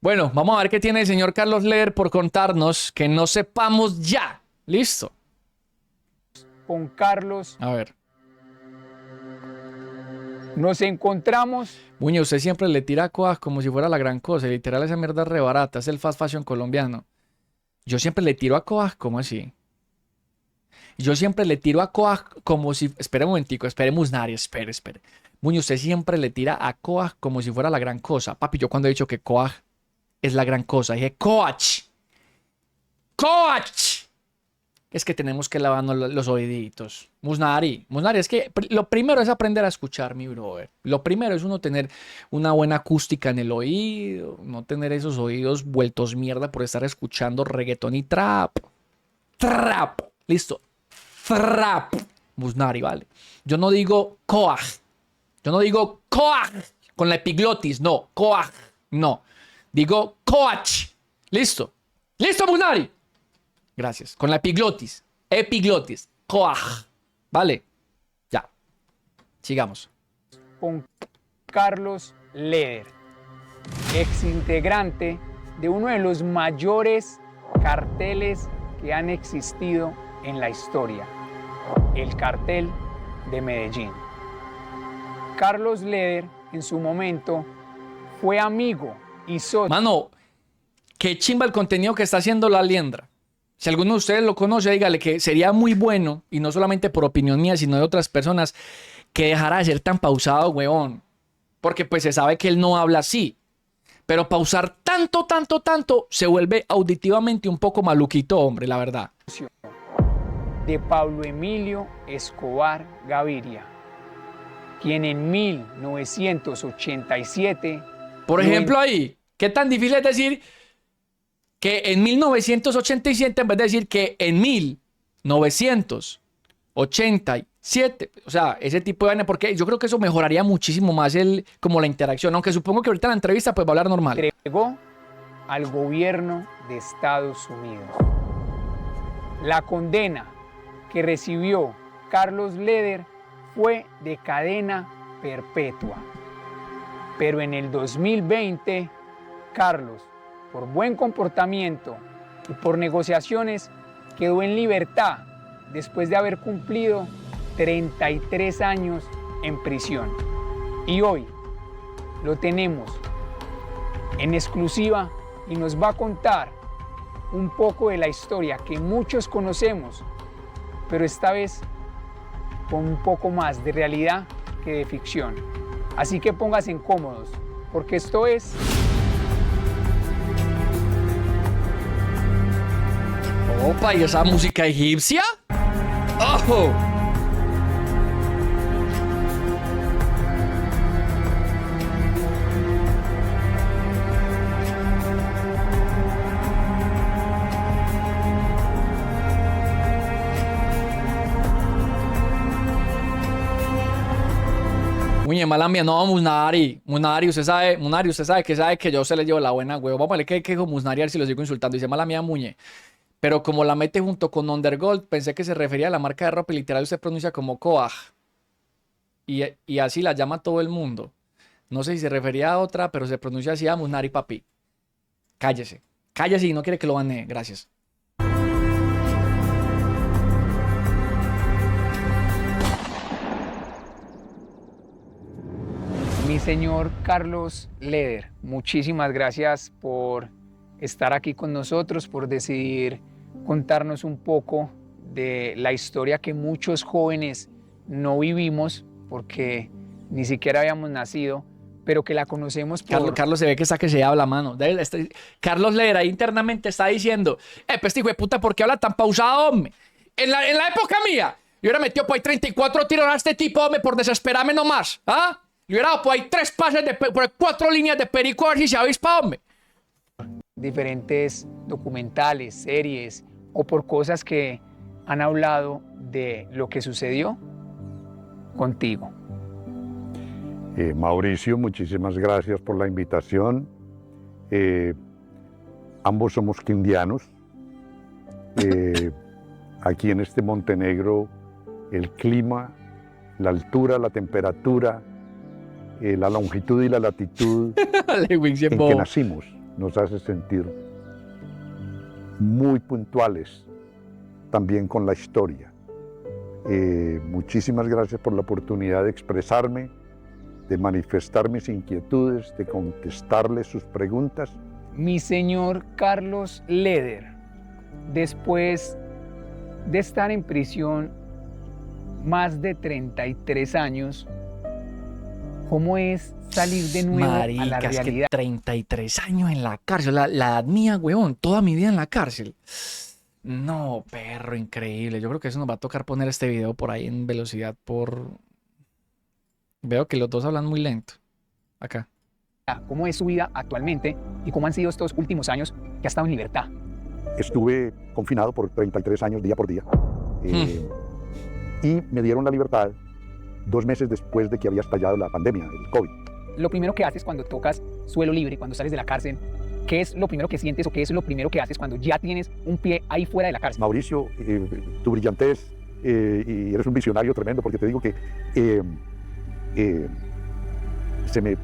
Bueno, vamos a ver qué tiene el señor Carlos Leder por contarnos que no sepamos ya. Listo. Con Carlos A ver. nos encontramos. Muñoz, usted siempre le tira a Coag como si fuera la gran cosa. Y literal, esa mierda es re barata. Es el fast fashion colombiano. Yo siempre le tiro a Coag, ¿cómo así? Yo siempre le tiro a Coag como si... Espere un momentico, espere, Musnari, espere. Muñoz, usted siempre le tira a Coag como si fuera la gran cosa. Papi, yo cuando he dicho que Coag es la gran cosa, dije Coach. ¡Coach! Es que tenemos que lavarnos los oíditos. Musnari, es que lo primero es aprender a escuchar, mi brother. Lo primero es uno tener una buena acústica en el oído, no tener esos oídos vueltos mierda por estar escuchando reggaetón y trap. Trap. Listo. Trap. Musnari, vale. Yo no digo coag. Yo no digo coag con la epiglotis, no. Coag, no. Digo coach. Listo. Listo, Musnari. Gracias. Con la epiglotis. Epiglotis. Coag. Vale. Ya. Sigamos. Con Carlos Leder, ex integrante de uno de los mayores carteles que han existido en la historia, el cartel de Medellín. Carlos Leder en su momento fue amigo y socio. Mano, qué chimba el contenido que está haciendo la Liendra. Si alguno de ustedes lo conoce, dígale que sería muy bueno, y no solamente por opinión mía, sino de otras personas, que dejara de ser tan pausado, huevón. Porque pues se sabe que él no habla así. Pero pausar tanto, se vuelve auditivamente un poco maluquito, hombre, la verdad. De Pablo Emilio Escobar Gaviria, quien en 1987... Por ejemplo, ahí, ¿qué tan difícil es decir que en 1987 en vez de decir que en 1987? O sea, ese tipo de vaina, porque yo creo que eso mejoraría muchísimo más como la interacción, aunque supongo que ahorita en la entrevista pues va a hablar normal. Entregó al gobierno de Estados Unidos. La condena que recibió Carlos Leder fue de cadena perpetua. Pero en el 2020, Carlos, por buen comportamiento y por negociaciones, quedó en libertad después de haber cumplido 33 años en prisión. Y hoy lo tenemos en exclusiva y nos va a contar un poco de la historia que muchos conocemos, pero esta vez con un poco más de realidad que de ficción. Así que pónganse cómodos, porque esto es... Opa, ¿y esa música egipcia? ¡Ojo! Muñe, mala mía, no, Musnari, usted sabe que yo se le llevo la buena, huevo. Vamos a ver qué dijo Musnari, a ver si lo sigo insultando. Dice, mala mía, Muñe. Pero como la mete junto con Undergold, pensé que se refería a la marca de ropa y literal se pronuncia como Coag. Y así la llama todo el mundo. No sé si se refería a otra, pero se pronuncia así a Musnari, papi. Cállese. Cállese y no quiere que lo banee. Gracias. Mi señor Carlos Leder, muchísimas gracias por estar aquí con nosotros, por decidir contarnos un poco de la historia que muchos jóvenes no vivimos porque ni siquiera habíamos nacido, pero que la conocemos por... Carlos se ve que está que se habla, mano. Carlos Leder ahí internamente está diciendo, pues este hijo de puta, ¿por qué habla tan pausado, hombre? En la época mía, yo hubiera metido por ahí 34 tiros a este tipo, hombre, por desesperarme nomás, ¿ah? Le hubiera dado por ahí 3 pases, por 4 líneas de perico a ver si se avispa, hombre. Diferentes documentales, series o por cosas que han hablado de lo que sucedió contigo. Mauricio, muchísimas gracias por la invitación. Ambos somos quindianos. Aquí en este Montenegro, el clima, la altura, la temperatura, la longitud y la latitud en que nacimos nos hace sentir muy puntuales también con la historia. Muchísimas gracias por la oportunidad de expresarme, de manifestar mis inquietudes, de contestarles sus preguntas. Mi señor Carlos Leder, después de estar en prisión más de 33 años, ¿cómo es salir de nuevo a la Marica, es que realidad? 33 años en la cárcel, la edad mía, huevón, toda mi vida en la cárcel. No, perro, increíble. Yo creo que eso nos va a tocar poner este video por ahí en velocidad por... Veo que los dos hablan muy lento. Acá. ¿Cómo es su vida actualmente y cómo han sido estos últimos años que ha estado en libertad? Estuve confinado por 33 años día por día y me dieron la libertad 2 meses después de que había estallado la pandemia, el COVID. Lo primero que haces cuando tocas suelo libre, cuando sales de la cárcel, ¿qué es lo primero que sientes o qué es lo primero que haces cuando ya tienes un pie ahí fuera de la cárcel? Mauricio, tu brillantez y eres un visionario tremendo, porque te digo que se me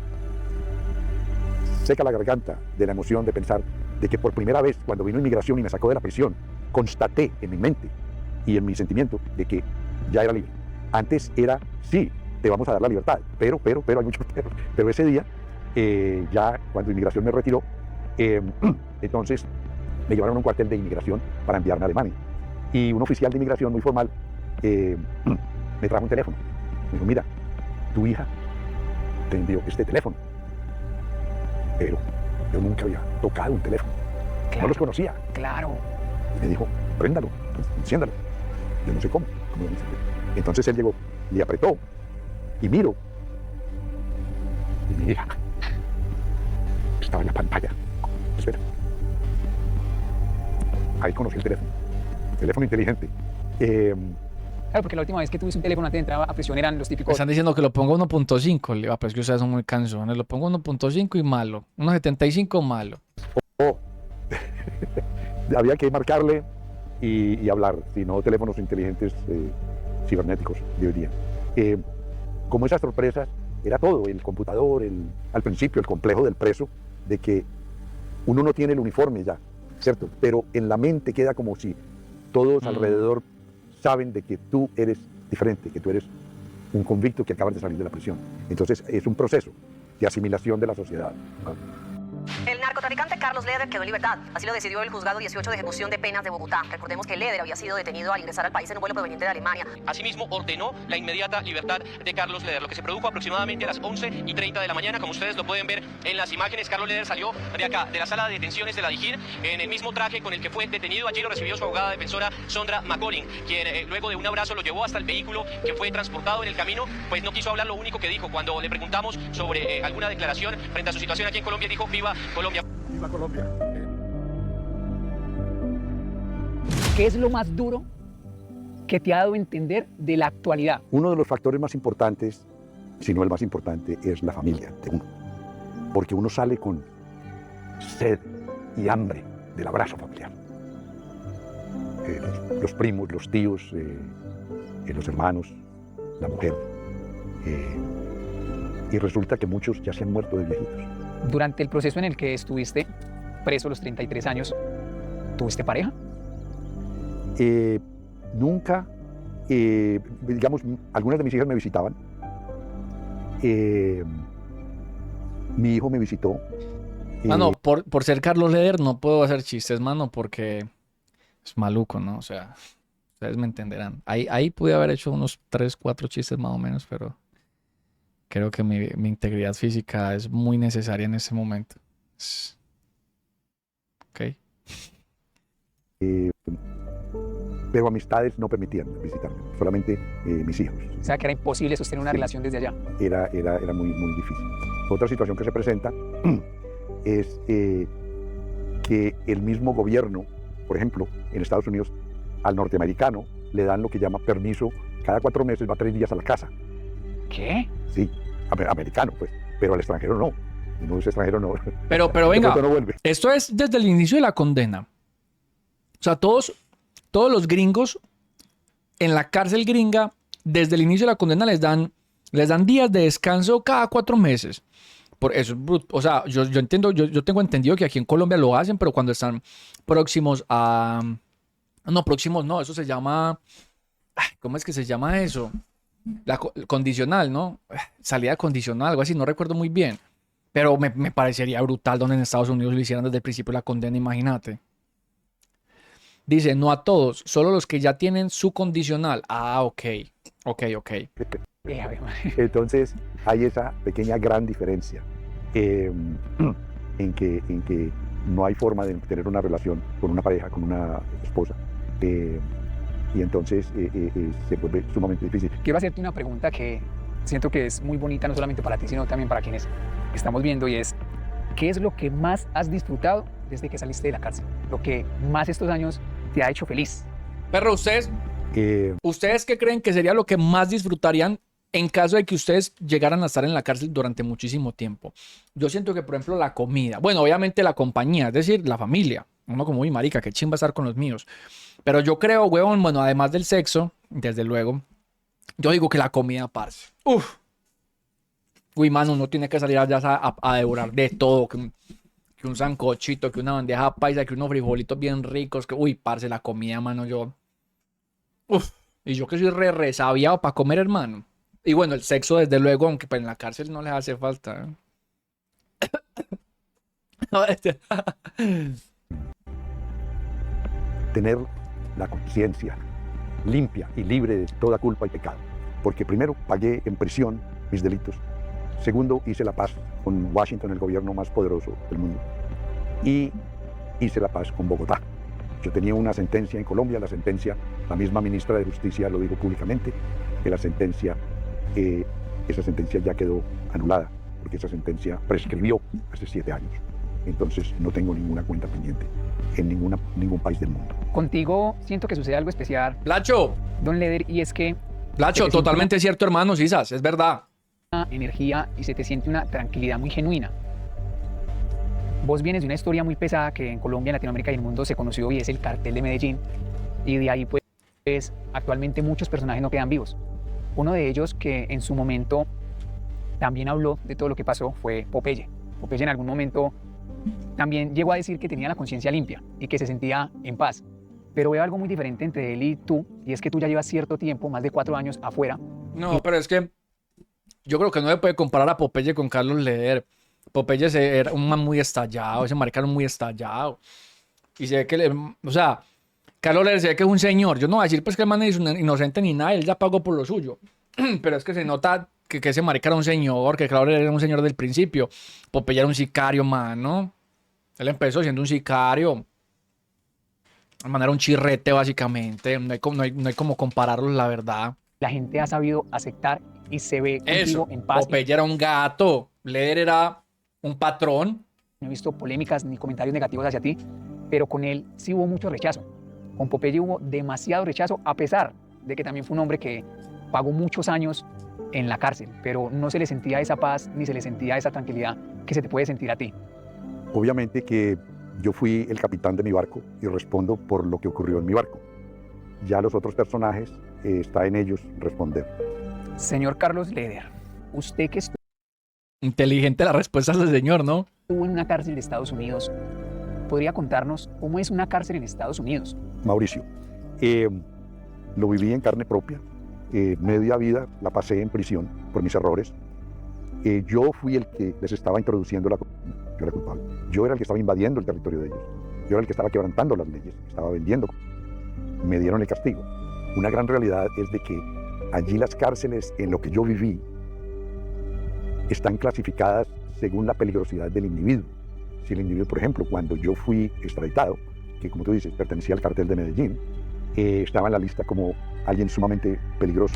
seca la garganta de la emoción de pensar de que por primera vez, cuando vino inmigración y me sacó de la prisión, constaté en mi mente y en mi sentimiento de que ya era libre. Antes era, sí, te vamos a dar la libertad, pero hay muchos pero ese día, ya cuando inmigración me retiró, entonces me llevaron a un cuartel de inmigración para enviarme a Alemania. Y un oficial de inmigración muy formal me trajo un teléfono. Me dijo, mira, tu hija te envió este teléfono. Pero yo nunca había tocado un teléfono. Claro. No los conocía. Claro. Y me dijo, préndalo, enciéndalo. Yo no sé cómo. Entonces él llegó, le apretó y miro. Y mi hija estaba en la pantalla. Espera. Ahí conocí el teléfono inteligente. Claro, porque la última vez que tuviste un teléfono antes de entrar a prisión eran los Me típicos... están diciendo que lo pongo 1.5. Le digo, pero es que ustedes son muy canzones. Lo pongo 1.5 y malo. 1.75 malo. Había que marcarle y hablar, si no teléfonos inteligentes cibernéticos de hoy día. Como esas sorpresas, era todo, el computador, al principio el complejo del preso, de que uno no tiene el uniforme ya, ¿cierto? Pero en la mente queda como si todos alrededor saben de que tú eres diferente, que tú eres un convicto que acabas de salir de la prisión. Entonces es un proceso de asimilación de la sociedad. El narcotraficante Carlos Leder quedó en libertad. Así lo decidió el juzgado 18 de ejecución de penas de Bogotá. Recordemos que Leder había sido detenido al ingresar al país en un vuelo proveniente de Alemania. Asimismo, ordenó la inmediata libertad de Carlos Leder, lo que se produjo aproximadamente a las 11:30 de la mañana. Como ustedes lo pueden ver en las imágenes, Carlos Leder salió de acá, de la sala de detenciones de la DIGIR, en el mismo traje con el que fue detenido. Allí lo recibió su abogada defensora, Sondra McCollin, quien luego de un abrazo lo llevó hasta el vehículo que fue transportado en el camino. Pues no quiso hablar. Lo único que dijo cuando le preguntamos sobre alguna declaración frente a su situación aquí en Colombia, dijo: viva Colombia. Viva Colombia. ¿Qué es lo más duro que te ha dado a entender de la actualidad? Uno de los factores más importantes, si no el más importante, es la familia de uno. Porque uno sale con sed y hambre del abrazo familiar. Los primos, los tíos, los hermanos, la mujer. Y resulta que muchos ya se han muerto de viejitos. Durante el proceso en el que estuviste preso los 33 años, ¿tuviste pareja? Nunca, digamos, algunas de mis hijas me visitaban. Mi hijo me visitó. Mano, por ser Carlos Leder no puedo hacer chistes, mano, porque es maluco, ¿no? O sea, ustedes me entenderán. Ahí pude haber hecho unos 3, 4 chistes más o menos, pero creo que mi integridad física es muy necesaria en ese momento. Ok. Pero amistades no permitían visitarme, solamente mis hijos. O sea, que era imposible sostener una relación desde allá. Era muy difícil. Otra situación que se presenta es que el mismo gobierno, por ejemplo, en Estados Unidos, al norteamericano le dan lo que llama permiso, cada 4 meses va 3 días a la casa. ¿Qué? Sí, americano, pues, pero al extranjero no. No es extranjero, no. Pero De venga, pronto no vuelve. esto es desde el inicio de la condena. O sea, todos los gringos en la cárcel gringa, desde el inicio de la condena les dan días de descanso cada 4 meses. Por eso es o sea, yo entiendo, yo tengo entendido que aquí en Colombia lo hacen, pero cuando están próximos a... No, próximos no, eso se llama... ¿Cómo es que se llama eso? Condicional, ¿no? Salida condicional, algo así, no recuerdo muy bien. Pero me parecería brutal donde en Estados Unidos lo hicieran desde el principio la condena, imagínate. Dice, no a todos, solo los que ya tienen su condicional. Ah, ok. Entonces, hay esa pequeña gran diferencia en que no hay forma de tener una relación con una pareja, con una esposa. Y entonces se vuelve sumamente difícil. Quiero hacerte una pregunta que siento que es muy bonita, no solamente para ti, sino también para quienes estamos viendo, y es, ¿qué es lo que más has disfrutado desde que saliste de la cárcel? Lo que más estos años te ha hecho feliz. Pero ¿ustedes qué creen que sería lo que más disfrutarían en caso de que ustedes llegaran a estar en la cárcel durante muchísimo tiempo? Yo siento que, por ejemplo, la comida. Bueno, obviamente la compañía, es decir, la familia. Uno como, uy, marica, qué chimba estar con los míos. Pero yo creo, huevón, bueno, además del sexo, desde luego, yo digo que la comida, parce. Uf. Uy, mano, uno tiene que salir allá a devorar de todo. Que un sancochito, que una bandeja paisa, que unos frijolitos bien ricos. Que, uy, parce, la comida, mano, yo... Uf. Y yo que soy resabiado para comer, hermano. Y bueno, el sexo, desde luego, aunque pues en la cárcel no les hace falta. Tener la conciencia limpia y libre de toda culpa y pecado. Porque primero, pagué en prisión mis delitos. Segundo, hice la paz con Washington, el gobierno más poderoso del mundo. Y hice la paz con Bogotá. Yo tenía una sentencia en Colombia, la misma ministra de Justicia lo dijo públicamente, que esa sentencia ya quedó anulada, porque esa sentencia prescribió hace 7 años. Entonces no tengo ninguna cuenta pendiente en ningún país del mundo. Contigo siento que sucede algo especial, Placho, don Leder, y es que... Placho, totalmente cierto, hermano, Sisas, es verdad. Energía y se te siente una tranquilidad muy genuina. Vos vienes de una historia muy pesada que en Colombia, en Latinoamérica y en el mundo se conoció, y es el cartel de Medellín, y de ahí pues actualmente muchos personajes no quedan vivos. Uno de ellos que en su momento también habló de todo lo que pasó fue Popeye. Popeye en algún momento también llegó a decir que tenía la conciencia limpia y que se sentía en paz. Pero veo algo muy diferente entre él y tú, y es que tú ya llevas cierto tiempo, más de 4 años afuera. No, pero es que yo creo que no se puede comparar a Popeye con Carlos Leder. Popeye era un man muy estallado, ese marica era muy estallado. Y se ve que, o sea, Carlos Leder se ve que es un señor. Yo no voy a decir pues que el man es un inocente ni nada, él ya pagó por lo suyo. Pero es que se nota que ese marica era un señor, que Carlos Leder era un señor del principio. Popeye era un sicario, mano. Él empezó siendo un sicario. De manera un chirrete, básicamente. No hay como compararlos, la verdad. La gente ha sabido aceptar y se ve contigo en paz. Popeye era un gato. Leder era un patrón. No he visto polémicas ni comentarios negativos hacia ti, pero con él sí hubo mucho rechazo. Con Popeye hubo demasiado rechazo, a pesar de que también fue un hombre que pagó muchos años en la cárcel, pero no se le sentía esa paz ni se le sentía esa tranquilidad que se te puede sentir a ti. Obviamente que yo fui el capitán de mi barco y respondo por lo que ocurrió en mi barco. Ya los otros personajes, está en ellos responder. Señor Carlos Leder, usted que estuvo Inteligente la respuesta del señor, ¿no? en una cárcel de Estados Unidos, ¿podría contarnos cómo es una cárcel en Estados Unidos? Mauricio, lo viví en carne propia. Media vida la pasé en prisión por mis errores. Yo fui el que les estaba introduciendo yo era culpable. Yo era el que estaba invadiendo el territorio de ellos. Yo era el que estaba quebrantando las leyes, estaba vendiendo. Me dieron el castigo. Una gran realidad es de que allí las cárceles, en lo que yo viví, están clasificadas según la peligrosidad del individuo. Si el individuo, por ejemplo, cuando yo fui extraditado, que como tú dices, pertenecía al cartel de Medellín, estaba en la lista como alguien sumamente peligroso.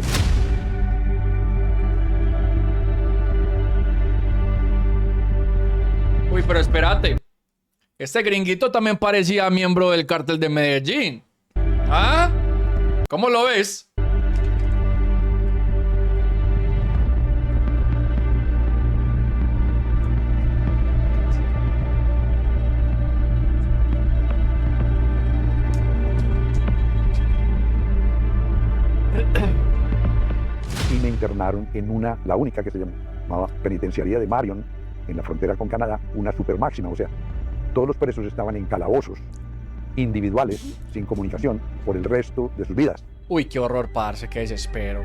Uy, pero espérate. Este gringuito también parecía miembro del cartel de Medellín. ¿Ah? ¿Cómo lo ves? Y me internaron en la única que se llamaba penitenciaría de Marion, en la frontera con Canadá, una super máxima, o sea, todos los presos estaban en calabozos individuales, sin comunicación, por el resto de sus vidas. Uy, qué horror, parce, qué desespero.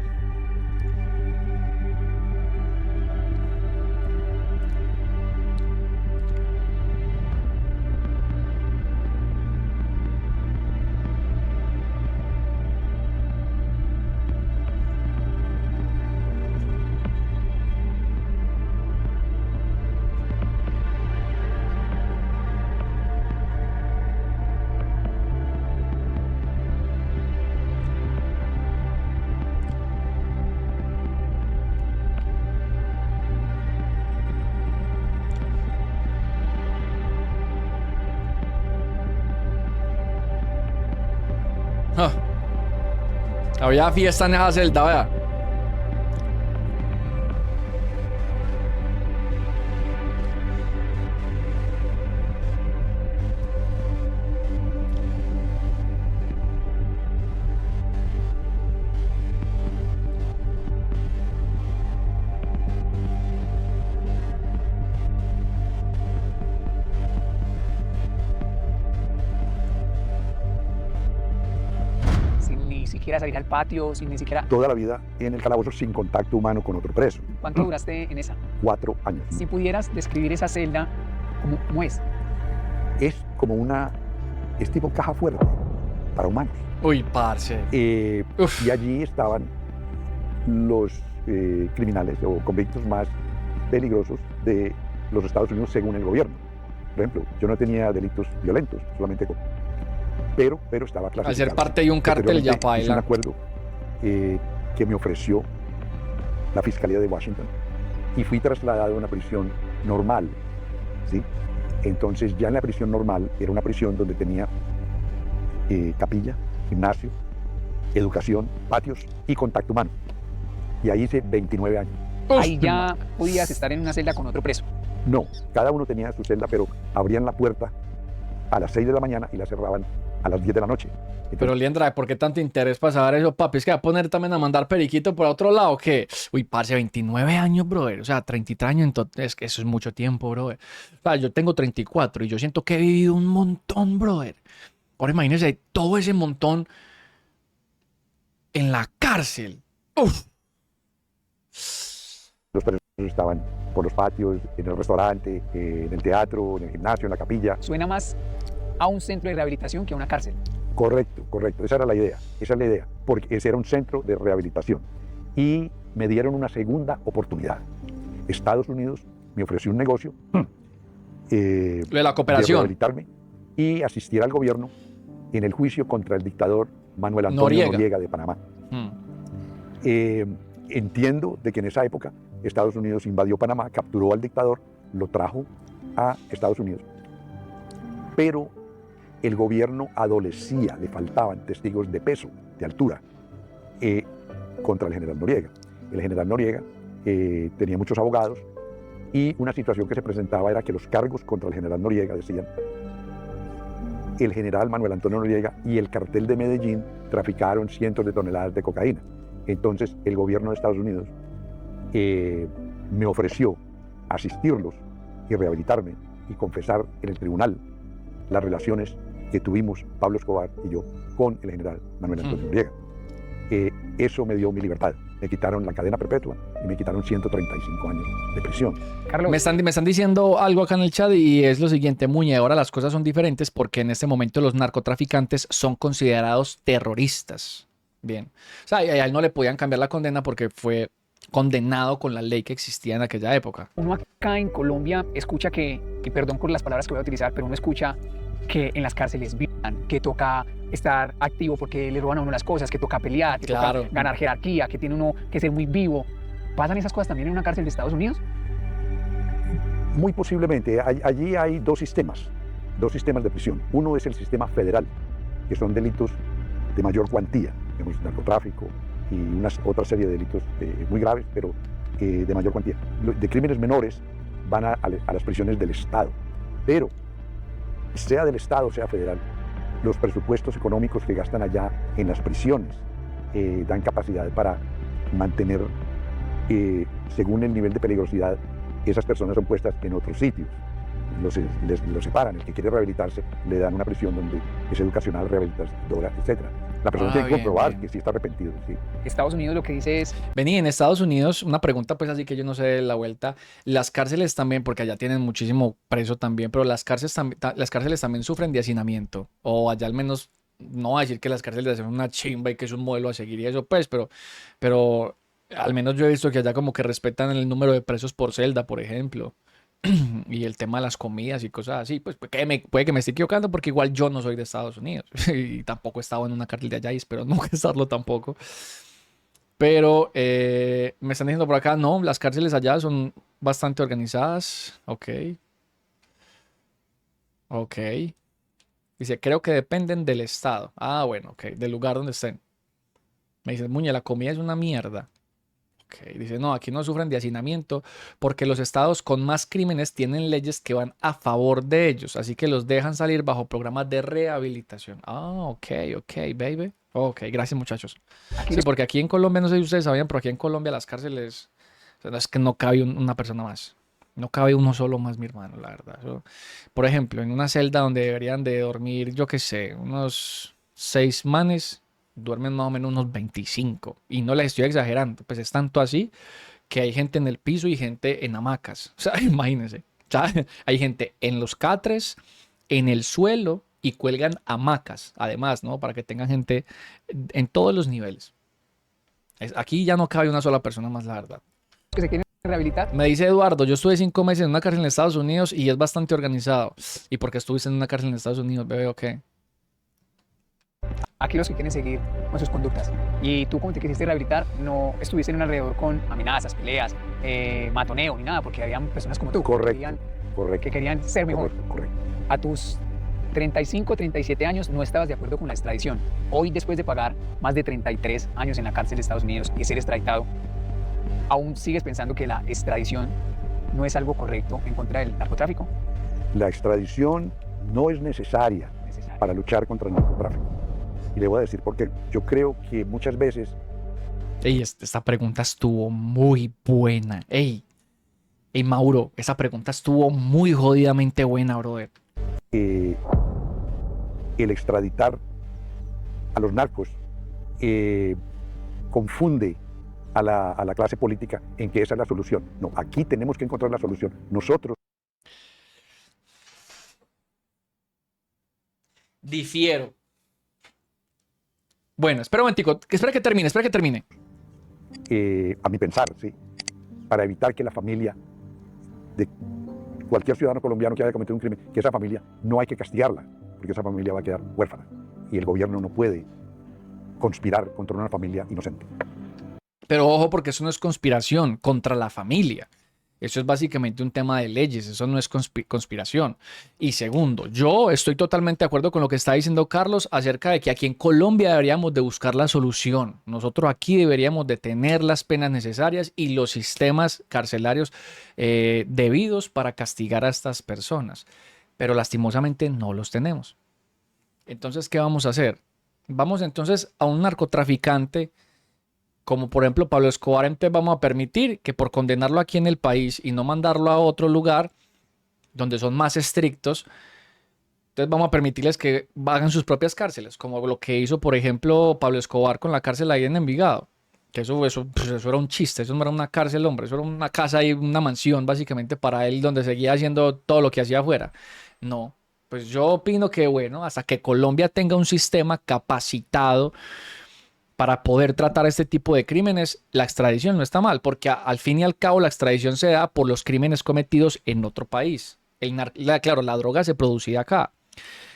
Ah. Había fiesta en esa celda, vea. Sin ni siquiera salir al patio, sin ni siquiera... Toda la vida en el calabozo sin contacto humano con otro preso. ¿Cuánto duraste en esa? 4 años. Si pudieras describir esa celda, ¿cómo es? Es como es tipo caja fuerte para humanos. Uy, parce. Uf. Y allí estaban los criminales o convictos más peligrosos de los Estados Unidos según el gobierno. Por ejemplo, yo no tenía delitos violentos, solamente pero estaba clasificado. Al ser parte de un cártel ya Hice un paila. acuerdo que me ofreció la Fiscalía de Washington y fui trasladado a una prisión normal, ¿sí? Entonces ya en la prisión normal era una prisión donde tenía capilla, gimnasio, educación, patios y contacto humano. Y ahí hice 29 años. Ahí ya podías estar en una celda con otro preso. No, cada uno tenía su celda, pero abrían la puerta a las 6 de la mañana y la cerraban a las 10 de la noche. Entonces, Pero Liendra, ¿por qué tanto interés para saber eso, papi? ¿Es que va a poner también a mandar periquito por otro lado? ¿Qué? Uy, parce, 29 años, brother. O sea, 33 años, entonces, es que eso es mucho tiempo, brother. O sea, yo tengo 34 y yo siento que he vivido un montón, brother. Ahora imagínense todo ese montón en la cárcel. Uf. los presos estaban por los patios, en el restaurante, en el teatro, en el gimnasio, en la capilla. Suena más a un centro de rehabilitación que a una cárcel. Correcto, correcto. Esa era la idea, porque ese era un centro de rehabilitación. Y me dieron una segunda oportunidad. Estados Unidos me ofreció un negocio Lo de la cooperación. de rehabilitarme y asistir al gobierno en el juicio contra el dictador Manuel Antonio Noriega de Panamá. Entiendo de que en esa época Estados Unidos invadió Panamá, capturó al dictador, lo trajo a Estados Unidos, pero el gobierno adolecía, le faltaban testigos de peso, de altura, contra el general Noriega. El general Noriega tenía muchos abogados y una situación que se presentaba era que los cargos contra el general Noriega decían: el general Manuel Antonio Noriega y el cartel de Medellín traficaron cientos de toneladas de cocaína. Entonces el gobierno de Estados Unidos me ofreció asistirlos y rehabilitarme y confesar en el tribunal las relaciones que tuvimos Pablo Escobar y yo con el general Manuel Antonio Noriega. Eso me dio mi libertad. Me quitaron la cadena perpetua y me quitaron 135 años de prisión. Carlos, Me están diciendo algo acá en el chat y es lo siguiente, Muñe, ahora las cosas son diferentes porque en este momento los narcotraficantes son considerados terroristas. Bien. O sea, a él no le podían cambiar la condena porque fue condenado con la ley que existía en aquella época. uno acá en Colombia escucha que, y perdón por las palabras que voy a utilizar, pero uno escucha que en las cárceles violan, que toca estar activo porque le roban a uno las cosas, que toca pelear, que Claro. toca ganar jerarquía, que tiene uno que ser muy vivo. ¿Pasan esas cosas también en una cárcel de Estados Unidos? Muy posiblemente. Allí hay dos sistemas de prisión. Uno es el sistema federal, que son delitos de mayor cuantía, digamos, narcotráfico y otra serie de delitos muy graves, pero de mayor cuantía. De crímenes menores van a las prisiones del Estado, pero sea del Estado, sea federal, los presupuestos económicos que gastan allá en las prisiones dan capacidad para mantener, según el nivel de peligrosidad, esas personas son puestas en otros sitios. Los separan. El que quiere rehabilitarse le dan una prisión donde es educacional, rehabilitadora, etc. La persona tiene que comprobar bien. que sí está arrepentido. ¿Sí? Estados Unidos lo que dice es, Vení, en Estados Unidos, una pregunta pues así que yo no sé de la vuelta, las cárceles también, porque allá tienen muchísimo preso también, pero las cárceles también sufren de hacinamiento, o allá al menos, no voy a decir que las cárceles son una chimba y que es un modelo a seguir y eso pues, pero al menos yo he visto que allá como que respetan el número de presos por celda, por ejemplo. Y el tema de las comidas y cosas así, pues puede que me esté equivocando porque igual yo no soy de Estados Unidos y tampoco he estado en una cárcel de allá y espero nunca estarlo tampoco. Pero me están diciendo por acá, no, las cárceles allá son bastante organizadas. Ok, ok. Dice, creo que dependen del estado. Ah, bueno, ok, del lugar donde estén. Me dice, Muñe, la comida es una mierda. Ok, dice, no, aquí no sufren de hacinamiento porque los estados con más crímenes tienen leyes que van a favor de ellos, así que los dejan salir bajo programas de rehabilitación. Ah, ok, ok, baby. Ok, gracias muchachos. aquí Sí, los- porque aquí en Colombia, no sé si ustedes sabían, pero aquí en Colombia las cárceles, o sea, no es que no cabe una persona más. No cabe uno solo más, mi hermano, la verdad. Por ejemplo, en una celda donde deberían de dormir, yo qué sé, unos 6 manes, duermen más o menos unos 25. Y no les estoy exagerando, pues es tanto así que hay gente en el piso y gente en hamacas. O sea, imagínense. O sea, hay gente en los catres, en el suelo y cuelgan hamacas, además, ¿no? Para que tengan gente en todos los niveles. Aquí ya no cabe una sola persona más, la verdad. que se quieren rehabilitar, Me dice Eduardo, yo estuve 5 meses en una cárcel en Estados Unidos y es bastante organizado. ¿Y por qué estuviste en una cárcel en Estados Unidos, bebé? ¿O qué? aquí los que quieren seguir con sus conductas. Y tú, como te quisiste rehabilitar, no estuviste en un alrededor con amenazas, peleas, matoneo ni nada, porque habían personas como tú Correcto, correcto. que querían ser mejor. Correcto. A tus 35, 37 años no estabas de acuerdo con la extradición. Hoy, después de pagar más de 33 años en la cárcel de Estados Unidos y ser extraditado, ¿aún sigues pensando que la extradición no es algo correcto en contra del narcotráfico? La extradición no es necesaria Necesario. para luchar contra el narcotráfico. Y le voy a decir por qué. Yo creo que muchas veces Ey, esta pregunta estuvo muy buena. Ey, Mauro, esa pregunta estuvo muy jodidamente buena, brother. el extraditar a los narcos confunde a la clase política en que esa es la solución. No, aquí tenemos que encontrar la solución. Nosotros Difiero. Bueno, espera un momentico, espera que termine. a mi pensar, ¿sí? Para evitar que la familia de cualquier ciudadano colombiano que haya cometido un crimen, que esa familia no hay que castigarla, porque esa familia va a quedar huérfana. Y el gobierno no puede conspirar contra una familia inocente. Pero ojo, porque eso no es conspiración contra la familia. Eso es básicamente un tema de leyes, eso no es conspiración. Y segundo, yo estoy totalmente de acuerdo con lo que está diciendo Carlos acerca de que aquí en Colombia deberíamos de buscar la solución. Nosotros aquí deberíamos de tener las penas necesarias y los sistemas carcelarios debidos para castigar a estas personas. Pero lastimosamente no los tenemos. Entonces, ¿qué vamos a hacer? Vamos entonces a un narcotraficante como por ejemplo Pablo Escobar, entonces vamos a permitir que por condenarlo aquí en el país y no mandarlo a otro lugar donde son más estrictos, entonces vamos a permitirles que hagan sus propias cárceles, como lo que hizo por ejemplo Pablo Escobar con la cárcel ahí en Envigado. Que eso era un chiste, eso no era una cárcel, hombre, eso era una casa y una mansión básicamente para él donde seguía haciendo todo lo que hacía afuera. No, pues yo opino que bueno, hasta que Colombia tenga un sistema capacitado para poder tratar este tipo de crímenes, la extradición no está mal, porque al fin y al cabo la extradición se da por los crímenes cometidos en otro país. Claro, la droga se producía acá,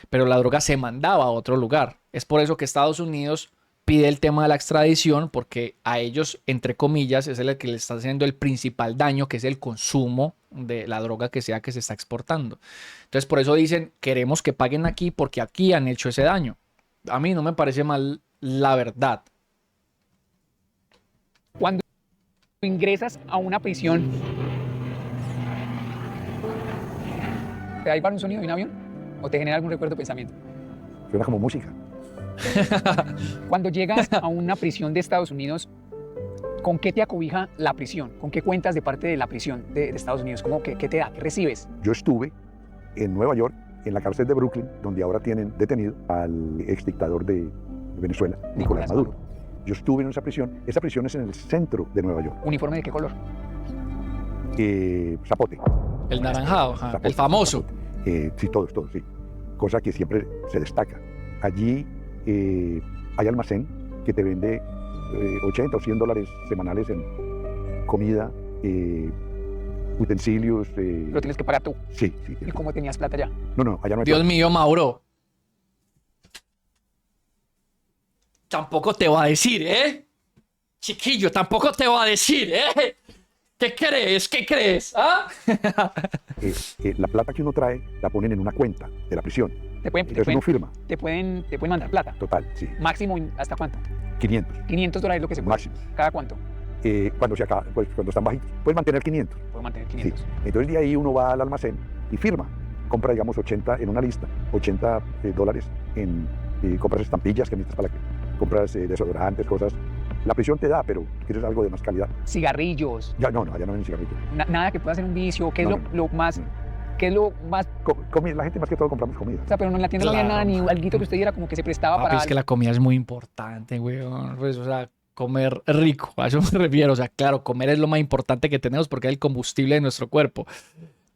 pero la droga se mandaba a otro lugar. Es por eso que Estados Unidos pide el tema de la extradición, porque a ellos, entre comillas, es el que le está haciendo el principal daño, que es el consumo de la droga que sea que se está exportando. Entonces, por eso dicen, queremos que paguen aquí, porque aquí han hecho ese daño. A mí no me parece mal, la verdad. Cuando ingresas a una prisión, ¿te da igual un sonido de un avión o te genera algún recuerdo o pensamiento? Suena como música. Cuando llegas a una prisión de Estados Unidos, ¿Con qué te acobija la prisión? ¿Con qué cuentas de parte de la prisión de Estados Unidos? ¿Qué te da? ¿Qué recibes? Yo estuve en Nueva York, en la cárcel de Brooklyn, donde ahora tienen detenido al exdictador de Venezuela, Nicolás Maduro. Yo estuve en esa prisión es en el centro de Nueva York. ¿Uniforme de qué color? Zapote. El naranjado, ajá, Zapote, el famoso. Sí, todos, sí. Cosa que siempre se destaca. Allí hay almacén que te vende 80 o 100 dólares semanales en comida, utensilios. Lo tienes que pagar tú. Sí. ¿Y cómo tenías plata allá? No, allá no hay Dios plata. mío, Mauro. Tampoco te voy a decir, ¿eh? Chiquillo, tampoco te voy a decir, ¿eh? ¿Qué crees? ¿Qué crees? ¿Ah? La plata que uno trae la ponen en una cuenta de la prisión. Entonces uno firma. Te pueden mandar plata. Total, sí. ¿Máximo hasta cuánto? 500. $500 es lo que se puede. Máximo. ¿Cada cuánto? Cuando se acaba, pues, cuando están bajitos, puedes mantener 500. Puedo mantener Sí. 500. Entonces de ahí uno va al almacén y firma. Compra, digamos, 80 en una lista, 80 dólares en compras estampillas que necesitas para que compras desodorantes, cosas. La prisión te da, pero quieres algo de más calidad. Cigarrillos. Ya no, allá no venden cigarrillos. Nada que pueda ser un vicio. ¿Qué es No, lo más? no. ¿Qué es lo más? La gente más que todo compramos comida. O sea, pero en la tienda no había Claro. nada, ni alguito que usted diera como que se prestaba Papi, para. es que la comida es muy importante, weón. Pues, o sea, comer rico, a eso me refiero. O sea, claro, comer es lo más importante que tenemos porque es el combustible de nuestro cuerpo.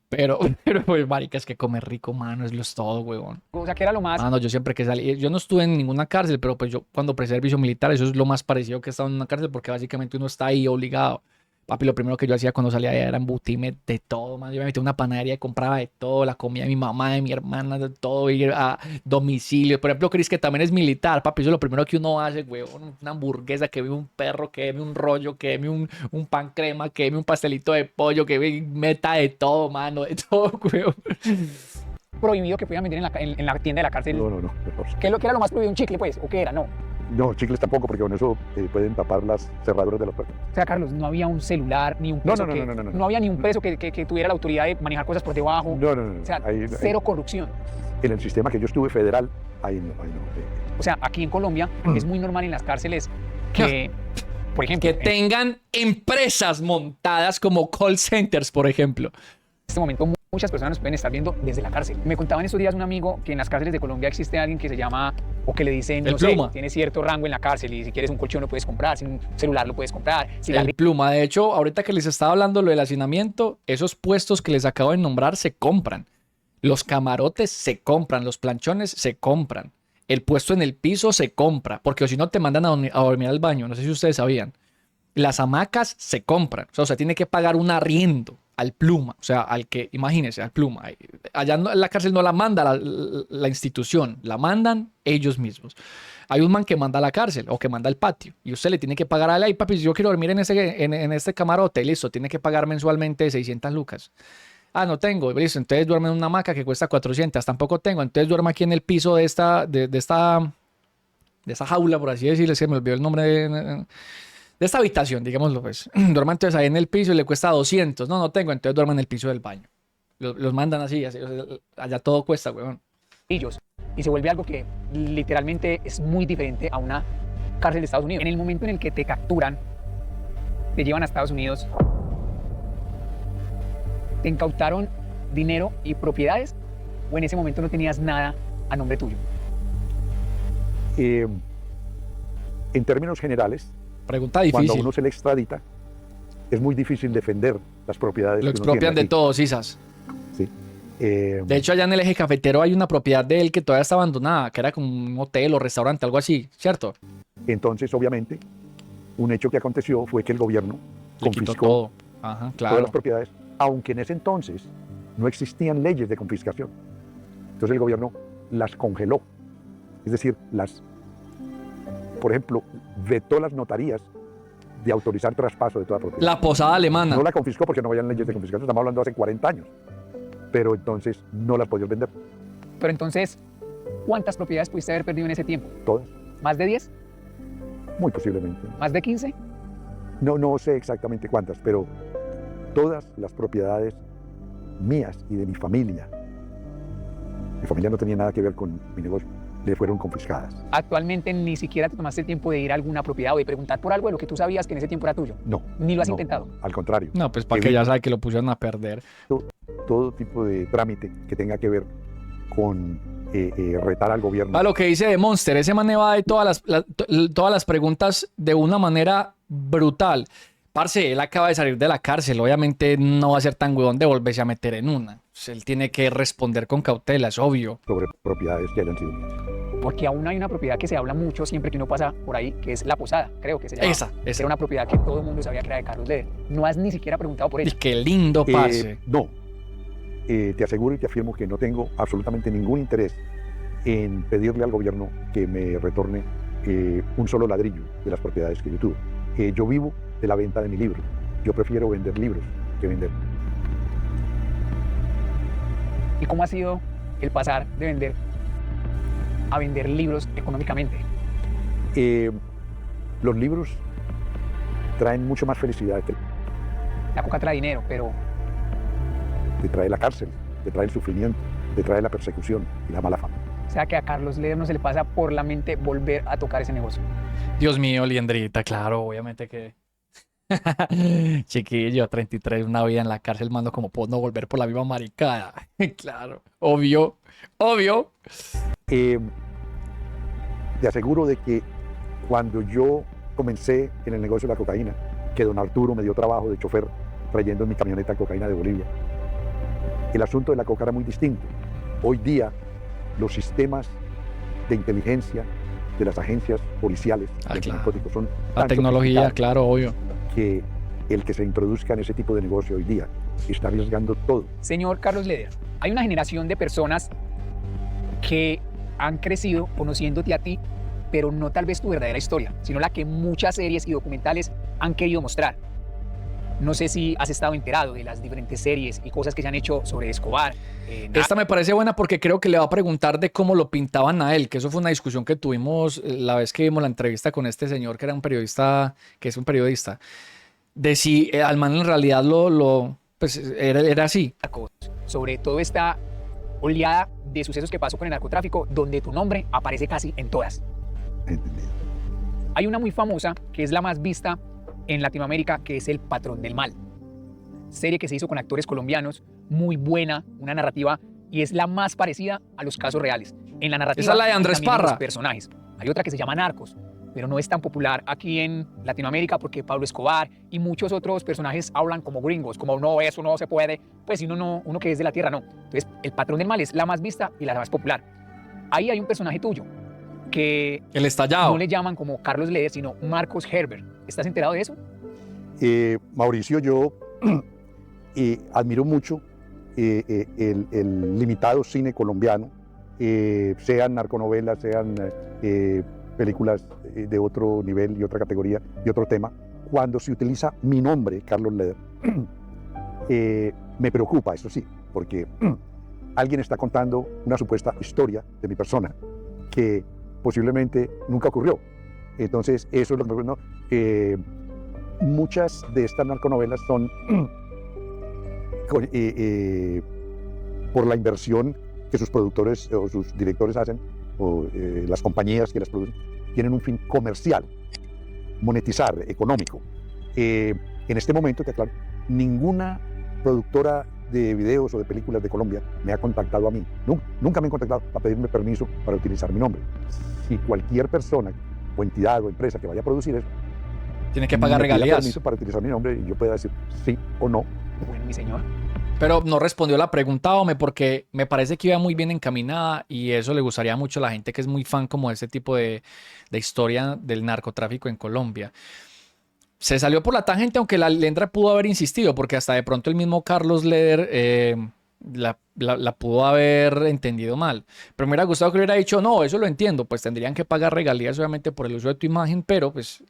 Pero pues, marica, es que comer rico, mano, es todo, weón. O sea, ¿qué era lo más? Ah, no, yo siempre que salí, yo no estuve en ninguna cárcel, pero pues yo cuando presté servicio militar, eso es lo más parecido que he estado en una cárcel porque básicamente uno está ahí obligado. Papi, lo primero que yo hacía cuando salía allá era embutirme de todo, man. Yo me metía en una panadería y compraba de todo, la comida de mi mamá, de mi hermana, de todo, ir a domicilio. Por ejemplo, Chris, que también es militar, papi, eso es lo primero que uno hace, weón. Una hamburguesa, que ve un perro, que ve un rollo, que ve un pan crema, que ve un pastelito de pollo, que ve meta de todo, mano, de todo, weón. Prohibido que pudieran vender en la tienda de la cárcel. No. ¿Qué era lo más prohibido? ¿Un chicle, pues? ¿O qué era? No. No, chicles tampoco, porque con eso pueden tapar las cerraduras de las puertas. O sea, Carlos, no había un celular, ni un No, preso no. había ni un preso que tuviera la autoridad de manejar cosas por debajo. No. O sea, Ahí- cero corrupción. En el sistema que yo estuve federal, ahí no. O sea, aquí en Colombia es muy normal en las cárceles que, por ejemplo, Que tengan empresas montadas como call centers, por ejemplo. en este momento muchas personas nos pueden estar viendo desde la cárcel. Me contaba en estos días un amigo que en las cárceles de Colombia existe alguien que se llama, o que le dicen, El no sé, pluma. tiene cierto rango en la cárcel y si quieres un colchón lo puedes comprar, si un celular lo puedes comprar, El cigarrillos. pluma. De hecho, ahorita que les estaba hablando lo del hacinamiento, esos puestos que les acabo de nombrar se compran. Los camarotes se compran, los planchones se compran. El puesto en el piso se compra, porque si no te mandan a dormir al baño. No sé si ustedes sabían. Las hamacas se compran. O sea, tiene que pagar un arriendo al pluma. O sea, al que, imagínense, al pluma. Allá en la cárcel no la manda la institución, la mandan ellos mismos. Hay un man que manda a la cárcel o que manda al patio y usted le tiene que pagar a él, ay papi, si yo quiero dormir en este camarote, listo, tiene que pagar mensualmente 600 lucas. Ah, no tengo, listo, entonces duerme en una hamaca que cuesta 400, tampoco tengo, entonces duerme aquí en el piso de esta jaula, por así decirlo, se me olvidó el nombre de esta habitación, digámoslo pues. Duerma entonces ahí en el piso y le cuesta 200, no tengo, entonces duerme en el piso del baño. Los mandan así, o sea, allá todo cuesta, weón. Y se vuelve algo que literalmente es muy diferente a una cárcel de Estados Unidos. En el momento en el que te capturan, te llevan a Estados Unidos, te incautaron dinero y propiedades, o en ese momento no tenías nada a nombre tuyo. En términos generales, Pregunta cuando a difícil. uno se le extradita, es muy difícil defender las propiedades. Lo que uno tiene expropian de aquí. todo, sisas. Sí. De hecho, allá en el eje cafetero hay una propiedad de él que todavía está abandonada, que era como un hotel o restaurante, algo así, ¿cierto? Entonces, obviamente, un hecho que aconteció fue que el gobierno Le quitó confiscó todo. Ajá, todas claro. las propiedades, aunque en ese entonces no existían leyes de confiscación. Entonces el gobierno las congeló. Es decir, por ejemplo, vetó las notarías de autorizar traspaso de toda propiedad. La posada alemana. No la confiscó porque no había leyes de confiscación, estamos hablando hace 40 años. Pero entonces no las podías vender Pero entonces, ¿cuántas propiedades pudiste haber perdido en ese tiempo? todas, ¿Más de 10? muy posiblemente. ¿Más de 15? No sé exactamente cuántas, pero todas las propiedades mías y de mi familia no tenía nada que ver con mi negocio, le fueron confiscadas. Actualmente ni siquiera te tomaste el tiempo de ir a alguna propiedad o de preguntar por algo de lo que tú sabías que en ese tiempo era tuyo. No. Ni lo has no, intentado. Al contrario. No, pues para que ya sabe que lo pusieron a perder. Todo tipo de trámite que tenga que ver con retar al gobierno. A lo que dice de Monster, ese man va de todas las preguntas de una manera brutal. Parce, él acaba de salir de la cárcel, obviamente no va a ser tan huevón de volverse a meter en una. Pues él tiene que responder con cautela, es obvio. Sobre propiedades que hayan sido mías. Porque aún hay una propiedad que se habla mucho siempre que uno pasa por ahí, que es La Posada, creo que se llama. Esa. Era una propiedad que todo el mundo sabía que era de Carlos Leder. No has ni siquiera preguntado por Y ella. qué lindo, parce. No. Te aseguro y te afirmo que no tengo absolutamente ningún interés en pedirle al gobierno que me retorne un solo ladrillo de las propiedades que yo tuve. Yo vivo de la venta de mi libro. Yo prefiero vender libros que vender. ¿Y cómo ha sido el pasar de vender a vender libros económicamente? Los libros traen mucho más felicidad que La coca trae dinero, pero te trae la cárcel, te trae el sufrimiento, te trae la persecución y la mala fama. o sea que a Carlos Leder no se le pasa por la mente volver a tocar ese negocio. Dios mío, Liendrita, claro, obviamente que... Chiquillo, 33, una vida en la cárcel, mando como puedo no volver por la misma maricada. Claro, obvio. Te aseguro de que cuando yo comencé en el negocio de la cocaína, que don Arturo me dio trabajo de chofer trayendo en mi camioneta cocaína de Bolivia, el asunto de la coca era muy distinto. Hoy día los sistemas de inteligencia de las agencias policiales de claro. narcóticos son La tan tecnología, sofisticados claro, obvio. que el que se introduzca en ese tipo de negocio hoy día está arriesgando todo. Señor Carlos Leder, hay una generación de personas que han crecido conociéndote a ti, pero no tal vez tu verdadera historia, sino la que muchas series y documentales han querido mostrar. No sé si has estado enterado de las diferentes series y cosas que se han hecho sobre Escobar. Esta me parece buena porque creo que le va a preguntar de cómo lo pintaban a él, que eso fue una discusión que tuvimos la vez que vimos la entrevista con este señor que era un periodista, que es un periodista, de si al man en realidad pues era así. Sobre toda esta oleada de sucesos que pasó con el narcotráfico, donde tu nombre aparece casi en todas. ¿Entendido? Hay una muy famosa, que es la más vista en Latinoamérica, que es El Patrón del Mal. Serie que se hizo con actores colombianos, muy buena, una narrativa, y es la más parecida a los casos reales. En la narrativa, Esa es la de Andrés también en los Parra. personajes. Hay otra que se llama Narcos, pero no es tan popular aquí en Latinoamérica porque Pablo Escobar y muchos otros personajes hablan como gringos, como no, eso no se puede, pues si uno que es de la tierra, no. Entonces, El Patrón del Mal es la más vista y la más popular. Ahí hay un personaje tuyo que El estallado. no le llaman como Carlos Leder, sino Marcos Herbert. ¿Estás enterado de eso? Mauricio, yo admiro mucho el limitado cine colombiano, sean narconovelas, sean películas de otro nivel y otra categoría y otro tema. Cuando se utiliza mi nombre, Carlos Leder, me preocupa, eso sí, porque alguien está contando una supuesta historia de mi persona que posiblemente nunca ocurrió. Entonces, eso es lo que me preocupa. Muchas de estas narconovelas son por la inversión que sus productores o sus directores hacen, o las compañías que las producen, tienen un fin comercial, monetizar, económico. En este momento, te aclaro, ninguna productora de videos o de películas de Colombia me ha contactado a mí. Nunca me han contactado para pedirme permiso para utilizar mi nombre. Si cualquier persona o entidad o empresa que vaya a producir eso Tiene que pagar me pida regalías. permiso para utilizar mi nombre y yo pueda decir sí o no. Bueno, mi señor. Pero no respondió la pregunta, hombre, porque me parece que iba muy bien encaminada y eso le gustaría mucho a la gente que es muy fan como de este tipo de historia del narcotráfico en Colombia. Se salió por la tangente, aunque la Lendra pudo haber insistido, porque hasta de pronto el mismo Carlos Leder la pudo haber entendido mal. Pero me hubiera gustado que hubiera dicho, no, eso lo entiendo, pues tendrían que pagar regalías obviamente por el uso de tu imagen, pero pues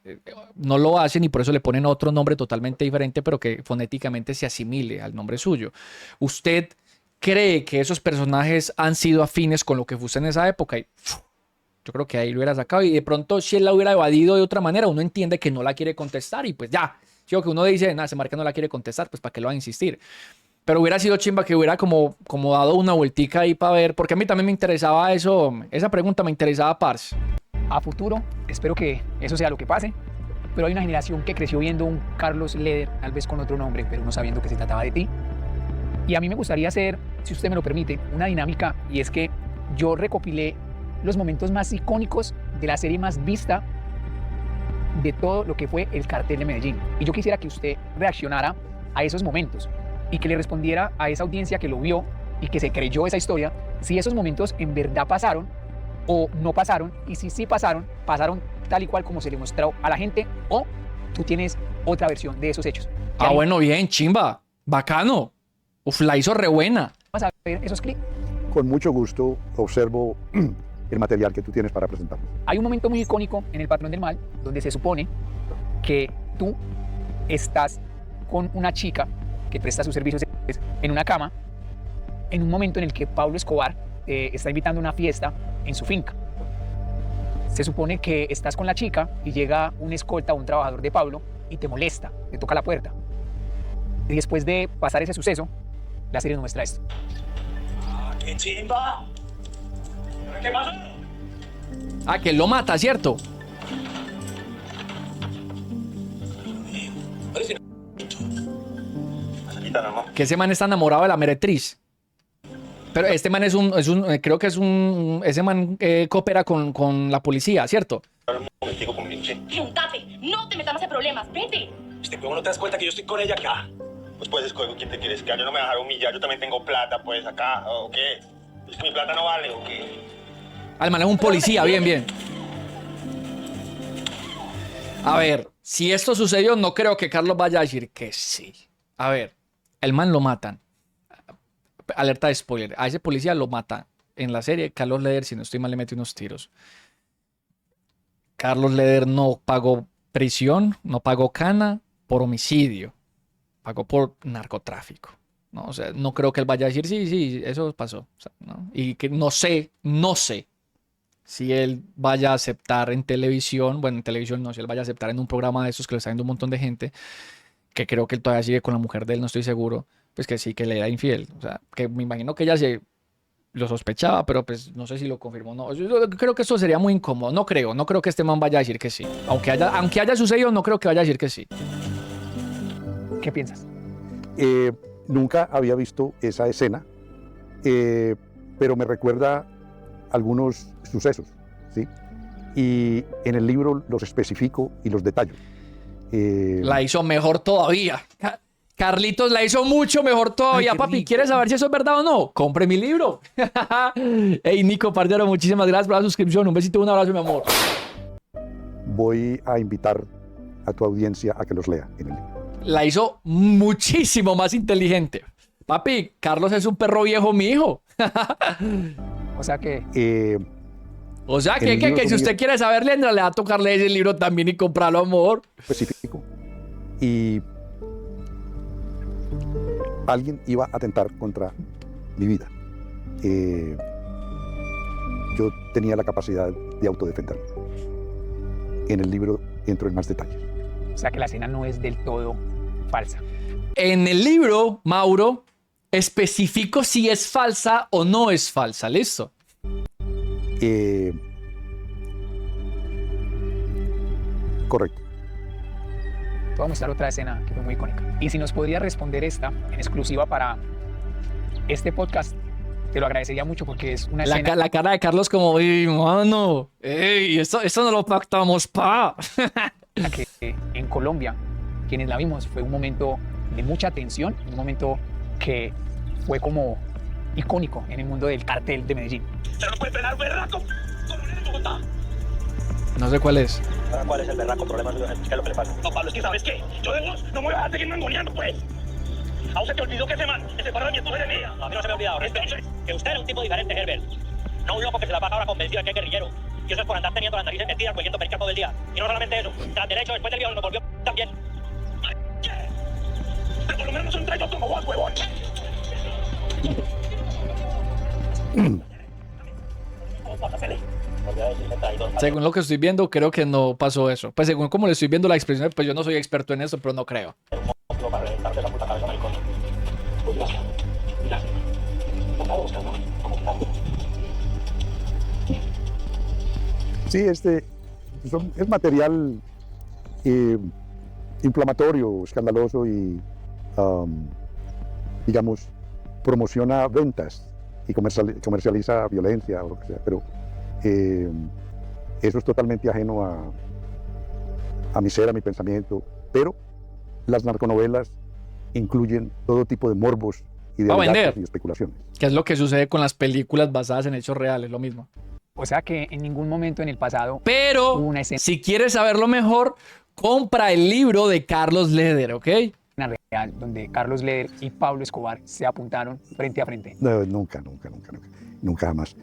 no lo hacen y por eso le ponen otro nombre totalmente diferente, pero que fonéticamente se asimile al nombre suyo. ¿Usted cree que esos personajes han sido afines con lo que fue usted en esa época? Y yo creo que ahí lo hubiera sacado y de pronto si él la hubiera evadido de otra manera, uno entiende que no la quiere contestar y pues ya. Yo que uno dice, nada, ese marica no la quiere contestar, pues ¿para qué lo va a insistir? Pero hubiera sido chimba que hubiera como dado una vueltica ahí para ver, porque a mí también me interesaba eso, esa pregunta me interesaba, parce. A futuro, espero que eso sea lo que pase, pero hay una generación que creció viendo un Carlos Leder, tal vez con otro nombre, pero no sabiendo que se trataba de ti. Y a mí me gustaría hacer, si usted me lo permite, una dinámica, y es que yo recopilé los momentos más icónicos de la serie más vista de todo lo que fue el Cartel de Medellín. Y yo quisiera que usted reaccionara a esos momentos y que le respondiera a esa audiencia que lo vio y que se creyó esa historia, si esos momentos en verdad pasaron o no pasaron, y si sí pasaron, pasaron tal y cual como se le mostró a la gente, o tú tienes otra versión de esos hechos. Ah, bueno, bien, chimba, bacano. Uf, la hizo re buena. Vamos a ver esos clips. Con mucho gusto observo el material que tú tienes para presentarnos. Hay un momento muy icónico en El Patrón del Mal donde se supone que tú estás con una chica que presta sus servicios en una cama, en un momento en el que Pablo Escobar está invitando a una fiesta en su finca. Se supone que estás con la chica y llega un escolta o un trabajador de Pablo y te molesta, te toca la puerta. Y después de pasar ese suceso, la serie nos muestra esto. ¡Qué chimba! ¿Qué pasó? Ah, que él lo mata, ¿cierto? Que ese man está enamorado de la meretriz. Pero este man creo que ese man coopera con la policía, ¿cierto? Juntate, no te metas más en problemas, vete. Este huevo, ¿no te das cuenta que yo estoy con ella acá? Pues puedes escoger con quién te quieres quedar. Yo no me voy a dejar humillar. Yo también tengo plata, pues, acá. ¿O qué? ¿Es que mi plata no vale o qué? Al man es un policía, bien, bien. A ver, si esto sucedió, no creo que Carlos vaya a decir que sí. A ver, el man lo matan. Alerta de spoiler. A ese policía lo mata. En la serie, Carlos Leder, si no estoy mal, le mete unos tiros. Carlos Leder no pagó prisión, no pagó cana por homicidio. Pagó por narcotráfico. ¿No? O sea, no creo que él vaya a decir, sí, eso pasó. O sea, ¿no? Y que no sé si él vaya a aceptar en televisión, bueno, en televisión no, si él vaya a aceptar en un programa de esos que lo está viendo un montón de gente, que creo que él todavía sigue con la mujer de él, no estoy seguro, pues que sí, que le era infiel. O sea, que me imagino que ella lo sospechaba, pero pues no sé si lo confirmó o no. Yo creo que eso sería muy incómodo. No creo que este man vaya a decir que sí. Aunque haya sucedido, no creo que vaya a decir que sí. ¿Qué piensas? Nunca había visto esa escena, pero me recuerda algunos sucesos, ¿sí? Y en el libro los especifico y los detallo. La hizo mejor todavía. Carlitos la hizo mucho mejor todavía. Ay, papi, rico. ¿Quieres saber si eso es verdad o no? Compre mi libro. Hey, Nico, Pardero, muchísimas gracias por la suscripción. Un besito, un abrazo, mi amor. Voy a invitar a tu audiencia a que los lea en el libro. La hizo muchísimo más inteligente. Papi, Carlos es un perro viejo, mi hijo. O sea que si usted quiere saber, le va a tocar leer ese libro también y comprarlo, amor. Específico. Y alguien iba a atentar contra mi vida. Yo tenía la capacidad de autodefenderme. En el libro entro en más detalles. O sea que la escena no es del todo falsa. En el libro, Mauro, especifico si es falsa o no es falsa. ¿Listo? Correcto. Te voy a mostrar otra escena que fue muy icónica. Y si nos podría responder esta en exclusiva para este podcast, te lo agradecería mucho porque es una escena... La cara de Carlos como, ¡ey, mano! ¡Ey, esto no lo pactamos, pa! Que en Colombia, quienes la vimos, fue un momento de mucha tensión, un momento que fue como icónico en el mundo del cartel de Medellín. Pero no puede pelar berraco como en Bogotá. No sé cuál es. ¿Cuál es el berraco problema? ¿Qué es lo que le pasa? No, Pablo, es que ¿sabes qué? Yo de vos no me voy a dejar seguir mangoneando, pues. ¿A usted te olvidó que ese man, ese padre de mi esposa era mía? A mí no se me ha olvidado. Que usted era un tipo diferente, Herbert. No un loco que se la pasa ahora convencido de que es guerrillero. Y eso es por andar teniendo las narices metidas, cogiendo perica todo el día. Y no solamente eso, tras derecho, después del viejo nos volvió también. Pero por lo menos no son traidores como vos, huevón. Según lo que estoy viendo, creo que no pasó eso. Pues según como le estoy viendo la expresión, pues yo no soy experto en eso, pero no creo. Sí, es material inflamatorio, escandaloso y, digamos, promociona ventas y comercializa violencia o lo que sea, pero eso es totalmente ajeno a mi ser, a mi pensamiento, pero las narconovelas incluyen todo tipo de morbos y de alegatos y especulaciones. ¿Qué es lo que sucede con las películas basadas en hechos reales? Lo mismo. O sea que en ningún momento en el pasado Pero, hubo una escena si quieres saberlo mejor, compra el libro de Carlos Leder, ¿ok? real donde Carlos Leder y Pablo Escobar se apuntaron frente a frente. No, nunca jamás.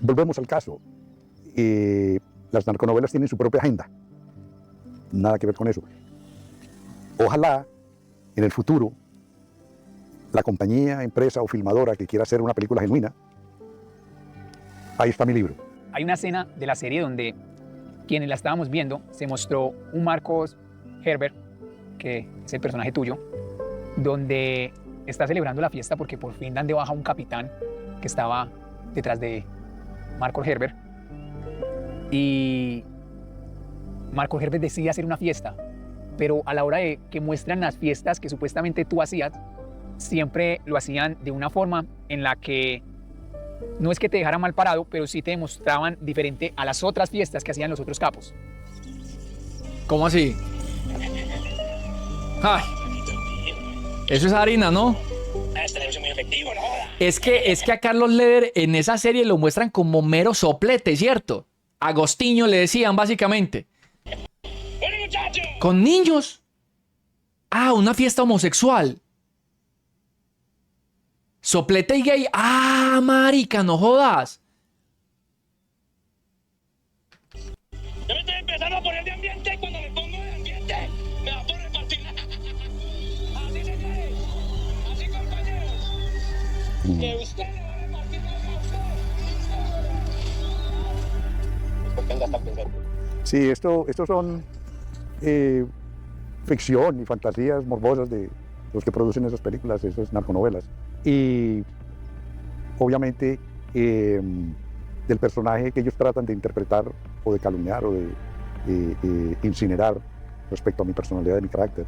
Volvemos al caso. Las narconovelas tienen su propia agenda. Nada que ver con eso. Ojalá en el futuro la compañía, empresa o filmadora que quiera hacer una película genuina, ahí está mi libro. Hay una escena de la serie donde quienes la estábamos viendo se mostró un Marcos Herbert, que es el personaje tuyo, donde está celebrando la fiesta porque por fin dan de baja a un capitán que estaba detrás de Marcos Herbert. Y Marcos Herbert decide hacer una fiesta, pero a la hora de que muestran las fiestas que supuestamente tú hacías, siempre lo hacían de una forma en la que no es que te dejara mal parado, pero sí te demostraban diferente a las otras fiestas que hacían los otros capos. ¿Cómo así? Ay, eso es harina, ¿no? Este negocio es muy efectivo, ¿no? Es que a Carlos Leder en esa serie lo muestran como mero soplete, ¿cierto? Agostinho le decían básicamente. Bueno, muchachos. ¿Con niños? Ah, una fiesta homosexual. Soplete y gay. Ah, marica, no jodas. Yo me estoy empezando a poner de ambiente y cuando me pongo de ambiente me va a poner partir. Así, señores. Así, compañeros. Que usted le va a repartir la ¿Por qué andas tan pensando? Sí, estos son ficción y fantasías morbosas de los que producen esas películas, esas narconovelas. Y obviamente del personaje que ellos tratan de interpretar o de calumniar o de incinerar respecto a mi personalidad y mi carácter.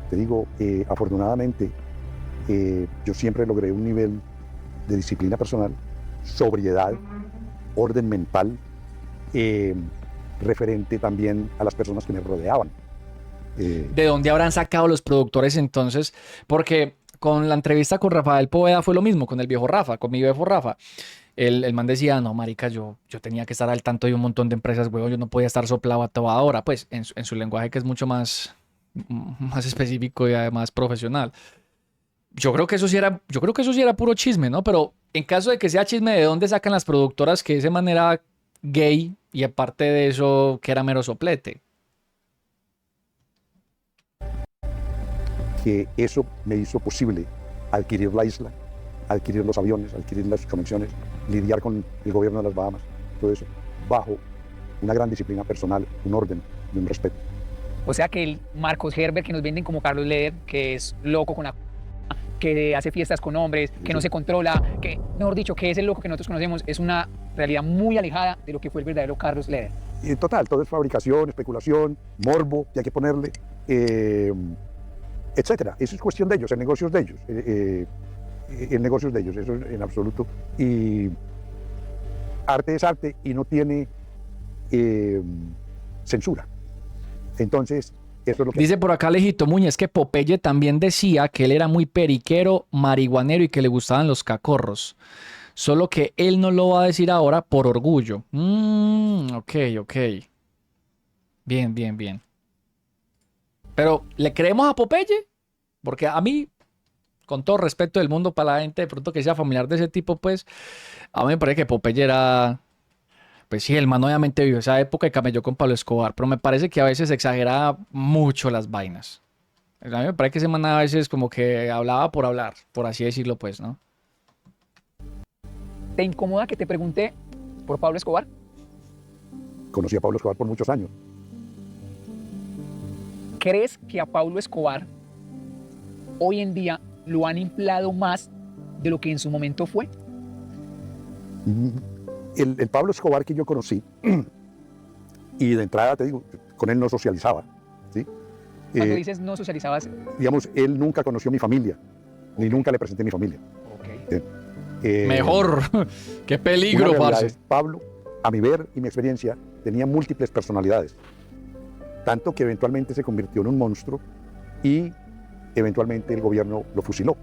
Te digo, afortunadamente yo siempre logré un nivel de disciplina personal, sobriedad, orden mental, referente también a las personas que me rodeaban. ¿De dónde habrán sacado los productores entonces? Porque con la entrevista con Rafael Poveda fue lo mismo, con el viejo Rafa, con mi viejo Rafa. El man decía, no, marica, yo tenía que estar al tanto de un montón de empresas, huevo, yo no podía estar soplado a toda hora, pues en su lenguaje que es mucho más específico y además profesional. Yo creo que eso sí era puro chisme, ¿no? Pero en caso de que sea chisme, ¿de dónde sacan las productoras que de esa manera gay y aparte de eso que era mero soplete? Que eso me hizo posible adquirir la isla, adquirir los aviones, adquirir las conexiones, lidiar con el gobierno de las Bahamas, todo eso, bajo una gran disciplina personal, un orden y un respeto. O sea que el Marcos Herbert que nos venden como Carlos Leder, que es loco con la que hace fiestas con hombres, que no se controla, que, mejor dicho, que es el loco que nosotros conocemos, es una realidad muy alejada de lo que fue el verdadero Carlos Leder. Y total, todo es fabricación, especulación, morbo, que hay que ponerle, etcétera. Eso es cuestión de ellos, el negocio es de ellos. El negocio es de ellos, eso en absoluto. Y arte es arte y no tiene censura. Entonces, eso es lo que... Dice por acá Alejito Muñez que Popeye también decía que él era muy periquero, marihuanero y que le gustaban los cacorros. Solo que él no lo va a decir ahora por orgullo. Ok. Bien. Pero, ¿le creemos a Popeye? Porque a mí, con todo respeto del mundo para la gente de pronto que sea familiar de ese tipo, pues, a mí me parece que Popeye era... Pues sí, el man obviamente vivió esa época y camelló con Pablo Escobar, pero me parece que a veces exageraba mucho las vainas. A mí me parece que ese man a veces como que hablaba por hablar, por así decirlo, pues, ¿no? ¿Te incomoda que te pregunte por Pablo Escobar? Conocí a Pablo Escobar por muchos años. ¿Crees que a Pablo Escobar hoy en día lo han inflado más de lo que en su momento fue? el Pablo Escobar que yo conocí, y de entrada te digo, con él no socializaba, ¿sí? Cuando dices no socializabas... Digamos, él nunca conoció a mi familia, ni nunca le presenté a mi familia. Okay. Mejor. Qué peligro, parce. Pablo, a mi ver y mi experiencia, tenía múltiples personalidades, tanto que eventualmente se convirtió en un monstruo y eventualmente el gobierno lo fusiló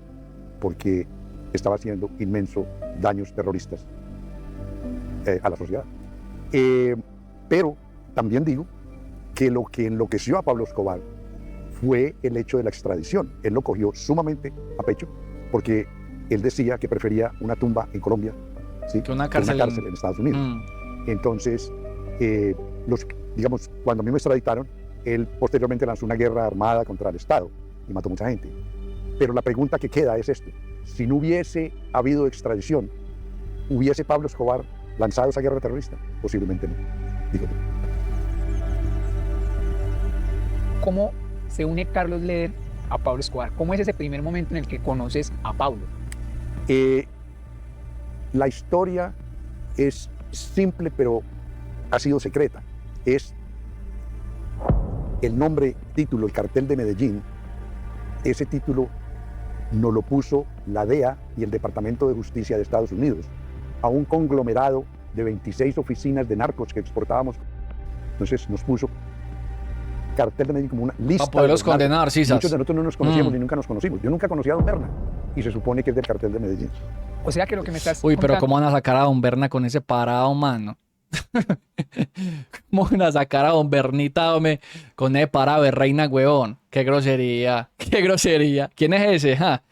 porque estaba haciendo inmensos daños terroristas a la sociedad. Pero también digo que lo que enloqueció a Pablo Escobar fue el hecho de la extradición. Él lo cogió sumamente a pecho porque él decía que prefería una tumba en Colombia, ¿sí?, que una cárcel en Estados Unidos. Entonces, digamos, cuando a mí me extraditaron, él posteriormente lanzó una guerra armada contra el Estado y mató mucha gente. Pero la pregunta que queda es esto: si no hubiese habido extradición, ¿hubiese Pablo Escobar lanzado esa guerra terrorista? Posiblemente no. Digo yo. ¿Cómo se une Carlos Leder a Pablo Escobar? ¿Cómo es ese primer momento en el que conoces a Pablo? La historia es simple, pero ha sido secreta. Es el nombre, título, el cartel de Medellín. Ese título nos lo puso la DEA y el Departamento de Justicia de Estados Unidos a un conglomerado de 26 oficinas de narcos que exportábamos. Entonces nos puso cartel de Medellín como una lista. Para poderlos condenar, sí. Muchos de nosotros no nos conocíamos ni nunca nos conocimos. Yo nunca conocí a Don Berna y se supone que es del cartel de Medellín. O sea que lo que me estás Uy, pero contando... ¿cómo van a sacar a Don Berna con ese parado, mano? ¿Cómo van a sacar a Don Bernita, hombre, con ese parado de reina, huevón? Qué grosería, qué grosería. ¿Quién es ese? ¿Ja?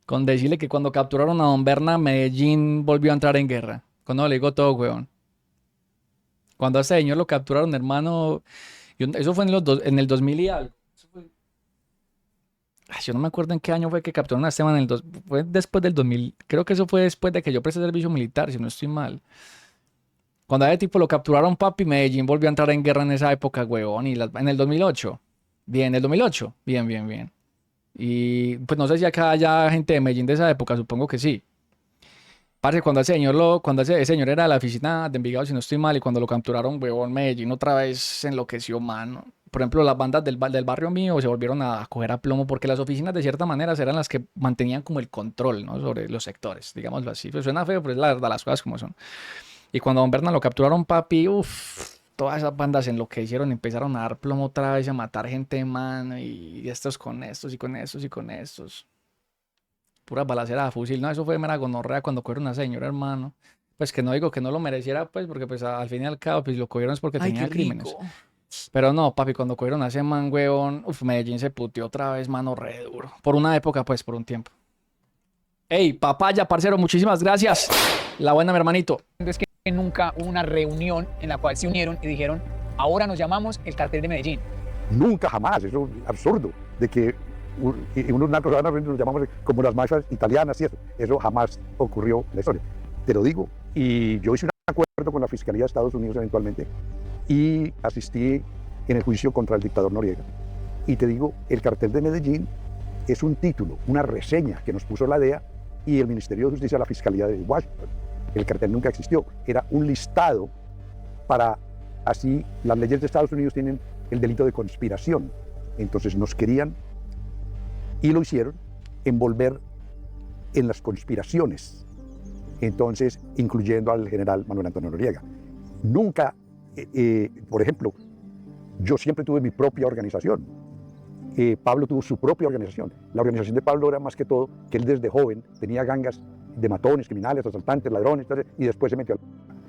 Con decirle que cuando capturaron a Don Berna, Medellín volvió a entrar en guerra. Cuando le digo todo, huevón. Cuando a ese señor lo capturaron, hermano, eso fue en el 2000 y algo. Yo no me acuerdo en qué año fue que capturaron a Esteban, fue después del 2000, creo que eso fue después de que yo presté servicio militar, si no estoy mal. Cuando a ese tipo lo capturaron, papi, Medellín volvió a entrar en guerra en esa época, huevón, en el 2008. Bien, en el 2008, bien. Y pues no sé si acá haya gente de Medellín de esa época, supongo que sí. Parce, cuando ese señor era de la oficina de Envigado, si no estoy mal, y cuando lo capturaron, huevón, Medellín otra vez enloqueció, mano. Por ejemplo, las bandas del barrio mío se volvieron a coger a plomo porque las oficinas de cierta manera eran las que mantenían como el control, ¿no?, sobre los sectores, digámoslo así. Pues suena feo, pero es la verdad, las cosas como son. Y cuando a Don Berna lo capturaron, papi, todas esas bandas enloquecieron, empezaron a dar plomo otra vez, a matar gente, mano, y estos con estos, y con estos, y con estos. Pura balacera de fusil. No, eso fue mera gonorrea cuando cogieron a esa señora, hermano. Pues que no digo que no lo mereciera, pues, porque pues al fin y al cabo, pues lo cogieron es porque tenía crímenes. Pero no, papi, cuando cogieron a ese man, huevón, Medellín se puteó otra vez, mano, re duro. Por una época, pues, por un tiempo. Ey, papaya, parcero, muchísimas gracias. La buena, mi hermanito. Es que nunca hubo una reunión en la cual se unieron y dijeron, ahora nos llamamos el cartel de Medellín. Nunca, jamás. Eso es absurdo. De que unos narcos van a reunir, nos llamamos como las mafias italianas y eso. Eso jamás ocurrió en la historia. Te lo digo. Y yo hice un acuerdo con la Fiscalía de Estados Unidos eventualmente y asistí en el juicio contra el dictador Noriega. Y te digo, el cartel de Medellín es un título, una reseña que nos puso la DEA y el Ministerio de Justicia, la Fiscalía de Washington. El cartel nunca existió, era un listado para, así, las leyes de Estados Unidos tienen el delito de conspiración. Entonces nos querían, y lo hicieron, envolver en las conspiraciones. Entonces, incluyendo al general Manuel Antonio Noriega. Nunca, por ejemplo, yo siempre tuve mi propia organización. Pablo tuvo su propia organización. La organización de Pablo era más que todo que él desde joven tenía gangas de matones, criminales, asaltantes, ladrones, y después se metió al...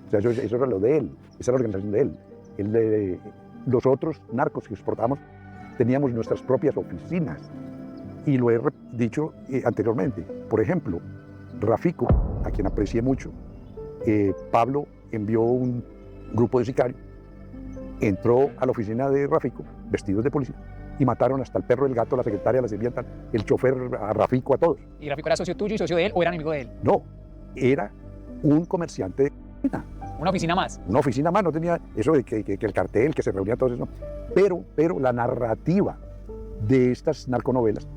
O sea, eso era lo de él, esa era la organización de él. Los otros narcos que exportábamos teníamos nuestras propias oficinas. Y lo he dicho anteriormente. Por ejemplo, Rafico, a quien aprecié mucho, Pablo envió un grupo de sicarios, entró a la oficina de Rafico, vestidos de policía, y mataron hasta el perro, el gato, la secretaria, la sirvienta, el chofer, a Rafico, a todos. ¿Y Rafico era socio tuyo y socio de él o era enemigo de él? No, era un comerciante de oficina. ¿Una oficina más? Una oficina más, no tenía eso de que el cartel, que se reunía todo eso. Pero la narrativa de estas narconovelas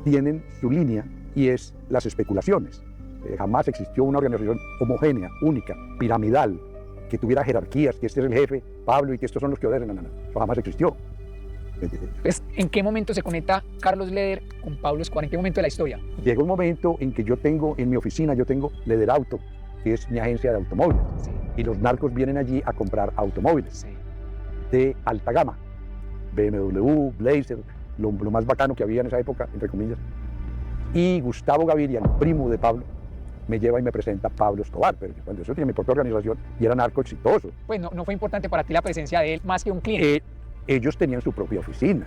tienen su línea y es las especulaciones. Jamás existió una organización homogénea, única, piramidal, que tuviera jerarquías, que este es el jefe, Pablo, y que estos son los que obedecerán. No. Eso jamás existió. Pues, ¿en qué momento se conecta Carlos Leder con Pablo Escobar? ¿En qué momento de la historia? Llega un momento en que yo tengo, en mi oficina, yo tengo Leder Auto, que es mi agencia de automóviles. Sí. Y los narcos vienen allí a comprar automóviles Sí. de alta gama. BMW, Blazer, lo más bacano que había en esa época, entre comillas. Y Gustavo Gaviria, el primo de Pablo, me lleva y me presenta a Pablo Escobar, pero cuando eso tiene mi propia organización y era narco exitoso. Pues no fue importante para ti la presencia de él más que un cliente. Ellos tenían su propia oficina.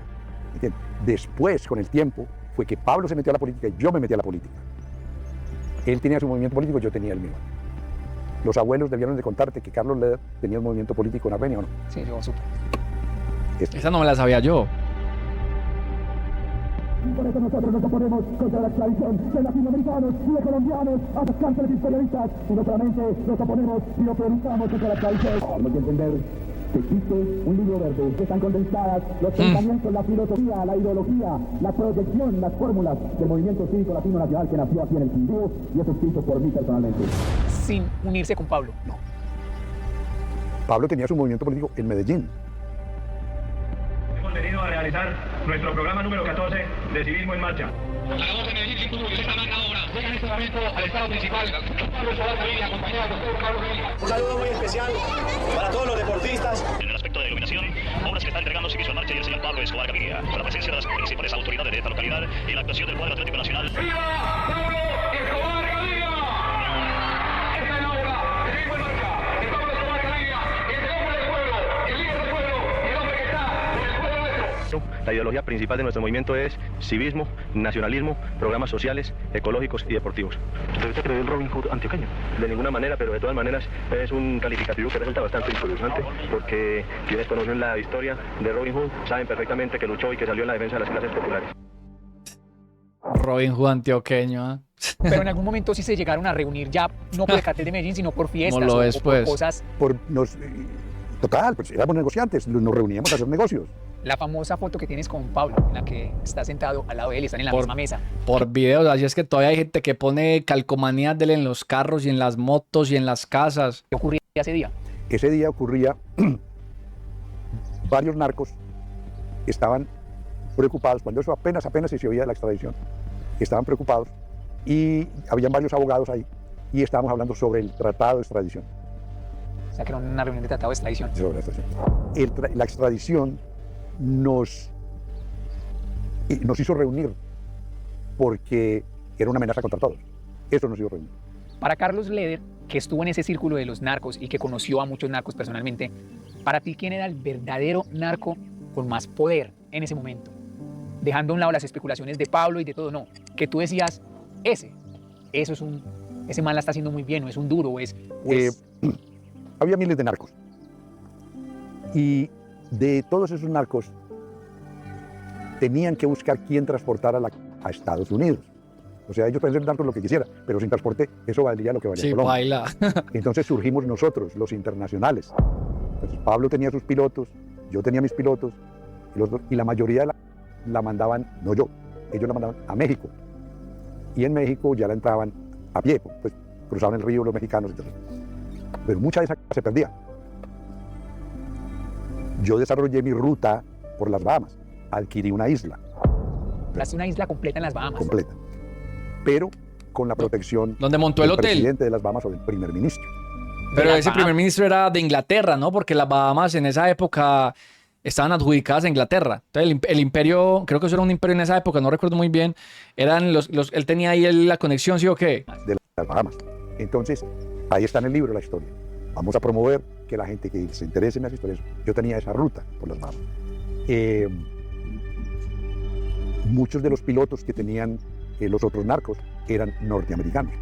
¿Entiendes? Después, con el tiempo, fue que Pablo se metió a la política y yo me metí a la política. Él tenía su movimiento político, yo tenía el mío. Los abuelos debieron de contarte que Carlos Leder tenía un movimiento político en Armenia, ¿o no? Sí, yo supe. Esa no me la sabía yo. Por eso nosotros nos oponemos contra la extradición de latinoamericanos y de colombianos a los cárceles imperialistas. Y no solamente nos oponemos, sino que luchamos contra la extradición. Tenemos que entender que existe un libro verde que están condensadas los pensamientos, la filosofía, la ideología, la proyección, las fórmulas del movimiento cívico latino nacional que nació aquí en el Quindío y es escrito por mí personalmente. Sin unirse con Pablo. No. Pablo tenía su movimiento político en Medellín. Hemos venido a realizar nuestro programa número 14 de Civismo en Marcha. La labor de Medellín sin duda que esta magna obra llega en este momento al estado principal. Pablo Escobar Gaviria, acompañado del doctor Carlos Gaviria. Un saludo muy especial para todos los deportistas. En el aspecto de iluminación, obras que está entregando Civismo en Marcha y el señor Pablo Escobar Gaviria, con la presencia de las principales autoridades de esta localidad y la actuación del cuadro atlético nacional. ¡Viva Pablo Escobar Gaviria! Esta es la obra de Civismo en Marcha, de Pablo Escobar Gaviria, el hombre del pueblo, el líder del pueblo, el hombre que está con el pueblo nuestro. La ideología principal de nuestro movimiento es civismo, nacionalismo, programas sociales, ecológicos y deportivos. ¿Usted cree el Robin Hood antioqueño? De ninguna manera, pero de todas maneras es un calificativo que resulta bastante interesante porque quienes conocen la historia de Robin Hood saben perfectamente que luchó y que salió en la defensa de las clases populares. Robin Hood antioqueño, ¿eh? Pero en algún momento sí se llegaron a reunir ya, no por el cartel de Medellín, sino por fiestas lo o es, por pues. cosas. Total, pues éramos negociantes, nos reuníamos a hacer negocios. La famosa foto que tienes con Pablo, en la que está sentado al lado de él, están en la misma mesa. Por videos, así es que todavía hay gente que pone calcomanías de él en los carros y en las motos y en las casas. ¿Qué ocurría ese día? Ese día ocurría, varios narcos estaban preocupados, cuando eso apenas se oía de la extradición, estaban preocupados y habían varios abogados ahí y estábamos hablando sobre el tratado de extradición. O sea, que era una reunión de tratado de extradición. Sobre la extradición. La extradición nos hizo reunir porque era una amenaza contra todos. Eso nos hizo reunir. Para Carlos Leder, que estuvo en ese círculo de los narcos y que conoció a muchos narcos personalmente, para ti, ¿quién era el verdadero narco con más poder en ese momento? Dejando a un lado las especulaciones de Pablo y de todo, no. Que tú decías, ese man la está haciendo muy bien, o es un duro, o es... Había miles de narcos. Y de todos esos narcos, tenían que buscar quién transportara a Estados Unidos. O sea, ellos pueden ser narcos lo que quisieran, pero sin transporte eso valdría lo que valía Colombia. Baila. Entonces surgimos nosotros, los internacionales. Entonces, Pablo tenía sus pilotos, yo tenía mis pilotos, y la mayoría la mandaban, no yo, ellos la mandaban a México. Y en México ya la entraban a pie, pues cruzaban el río los mexicanos. Entonces, pero mucha de esa se perdía. Yo desarrollé mi ruta por las Bahamas, adquirí una isla. Compraste una isla completa en las Bahamas. Completa. Pero con la protección ¿Dónde montó el del hotel? presidente de las Bahamas o del primer ministro. Pero ese primer ministro era de Inglaterra, ¿no? Porque las Bahamas en esa época estaban adjudicadas a Inglaterra. Entonces el imperio, creo que eso era un imperio en esa época, no recuerdo muy bien, eran él tenía ahí la conexión, ¿sí o qué? De las Bahamas. Entonces, ahí está en el libro la historia. Vamos a promover que la gente que se interese en las historias, yo tenía esa ruta por las Bahamas. Muchos de los pilotos que tenían los otros narcos eran norteamericanos.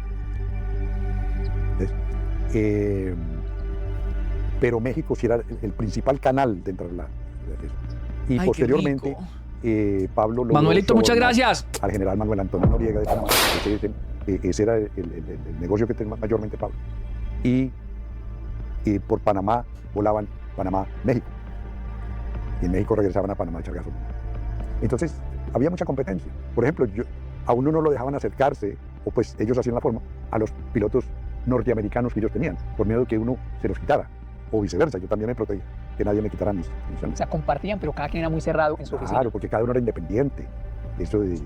Pero México sí era el principal canal de entrar y ay, posteriormente Pablo logró Manuelito, muchas gracias. Al general Manuel Antonio Noriega de Panamá. Ese era el negocio que tenía mayormente Pablo. Y por Panamá volaban Panamá-México. Y en México regresaban a Panamá a echar gasolina. Entonces, había mucha competencia. Por ejemplo, a uno no lo dejaban acercarse o pues ellos hacían la forma, a los pilotos norteamericanos que ellos tenían, por miedo de que uno se los quitara, o viceversa, yo también me protegía, que nadie me quitara mis O sea, compartían, pero cada quien era muy cerrado en su oficina. Claro, porque cada uno era independiente. Eso de,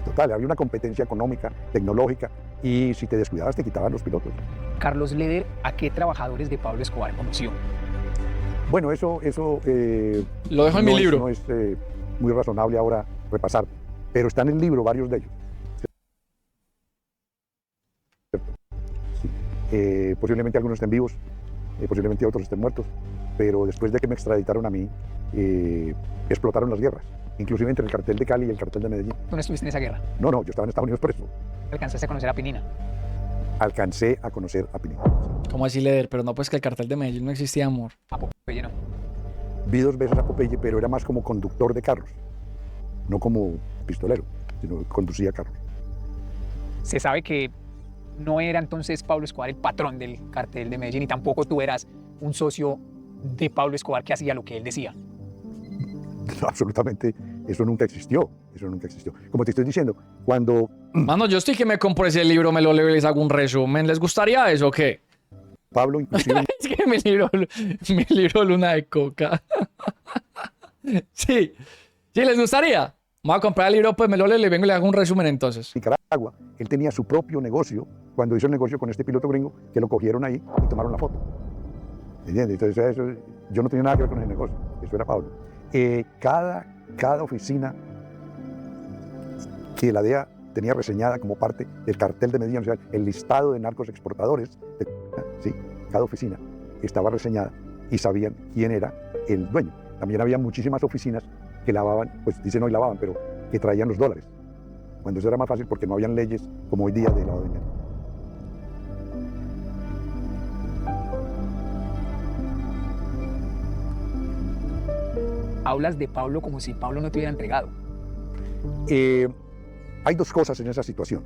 total, había una competencia económica, tecnológica, y si te descuidabas te quitaban los pilotos. Carlos Leder, ¿a qué trabajadores de Pablo Escobar conoció? Bueno, eso lo dejo en mi libro. No es muy razonable ahora repasar, pero está en el libro varios de ellos. Sí. Posiblemente algunos estén vivos, posiblemente otros estén muertos, pero después de que me extraditaron a mí, explotaron las guerras, inclusive entre el cartel de Cali y el cartel de Medellín. ¿Tú no estuviste en esa guerra? No, yo estaba en Estados Unidos preso. ¿Alcanzaste a conocer a Pinina? Alcancé a conocer a Pinina. ¿Cómo así, Leder? Pero no, pues que el cartel de Medellín no existía, amor. A Popeye no. Vi 2 veces a Popeye, pero era más como conductor de carros, no como pistolero, sino conducía carros. Se sabe que no era entonces Pablo Escobar el patrón del cartel de Medellín y tampoco tú eras un socio de Pablo Escobar que hacía lo que él decía. No, absolutamente, eso nunca existió, Como te estoy diciendo, cuando... Mano, yo estoy que me compro ese libro, me lo leo y les hago un resumen. ¿Les gustaría eso o qué? Pablo inclusive... Es que mi libro Luna de Coca. Sí, les gustaría. Me voy a comprar el libro, pues me lo leo y vengo y le hago un resumen entonces. Nicaragua, él tenía su propio negocio, cuando hizo el negocio con este piloto gringo, que lo cogieron ahí y tomaron la foto. ¿Entiendes? Entonces eso, yo no tenía nada que ver con el negocio, eso era Pablo. Cada oficina que la DEA tenía reseñada como parte del cartel de Medellín, o sea, el listado de narcos exportadores, ¿sí? Cada oficina estaba reseñada y sabían quién era el dueño. También había muchísimas oficinas que lavaban, pues dicen hoy lavaban, pero que traían los dólares. Cuando eso era más fácil porque no habían leyes como hoy día de lavado de dinero. Hablas de Pablo como si Pablo no te hubiera entregado. Hay 2 cosas en esa situación.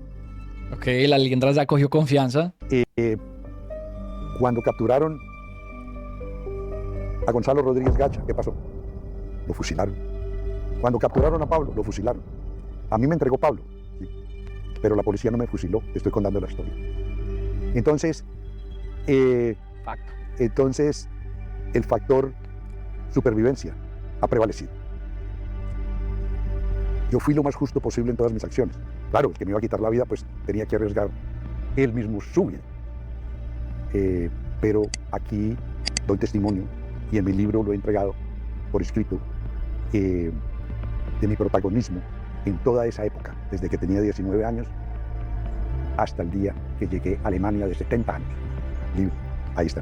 Ok, la Liendra ya cogió confianza. Cuando capturaron a Gonzalo Rodríguez Gacha, ¿qué pasó? Lo fusilaron. Cuando capturaron a Pablo, lo fusilaron. A mí me entregó Pablo, ¿sí? Pero la policía no me fusiló, te estoy contando la historia. Entonces, entonces el factor supervivencia ha prevalecido. Yo fui lo más justo posible en todas mis acciones. Claro, el que me iba a quitar la vida, pues tenía que arriesgar él mismo su vida. Pero aquí doy testimonio, y en mi libro lo he entregado por escrito, de mi protagonismo en toda esa época, desde que tenía 19 años hasta el día que llegué a Alemania de 70 años. Libre. Ahí está.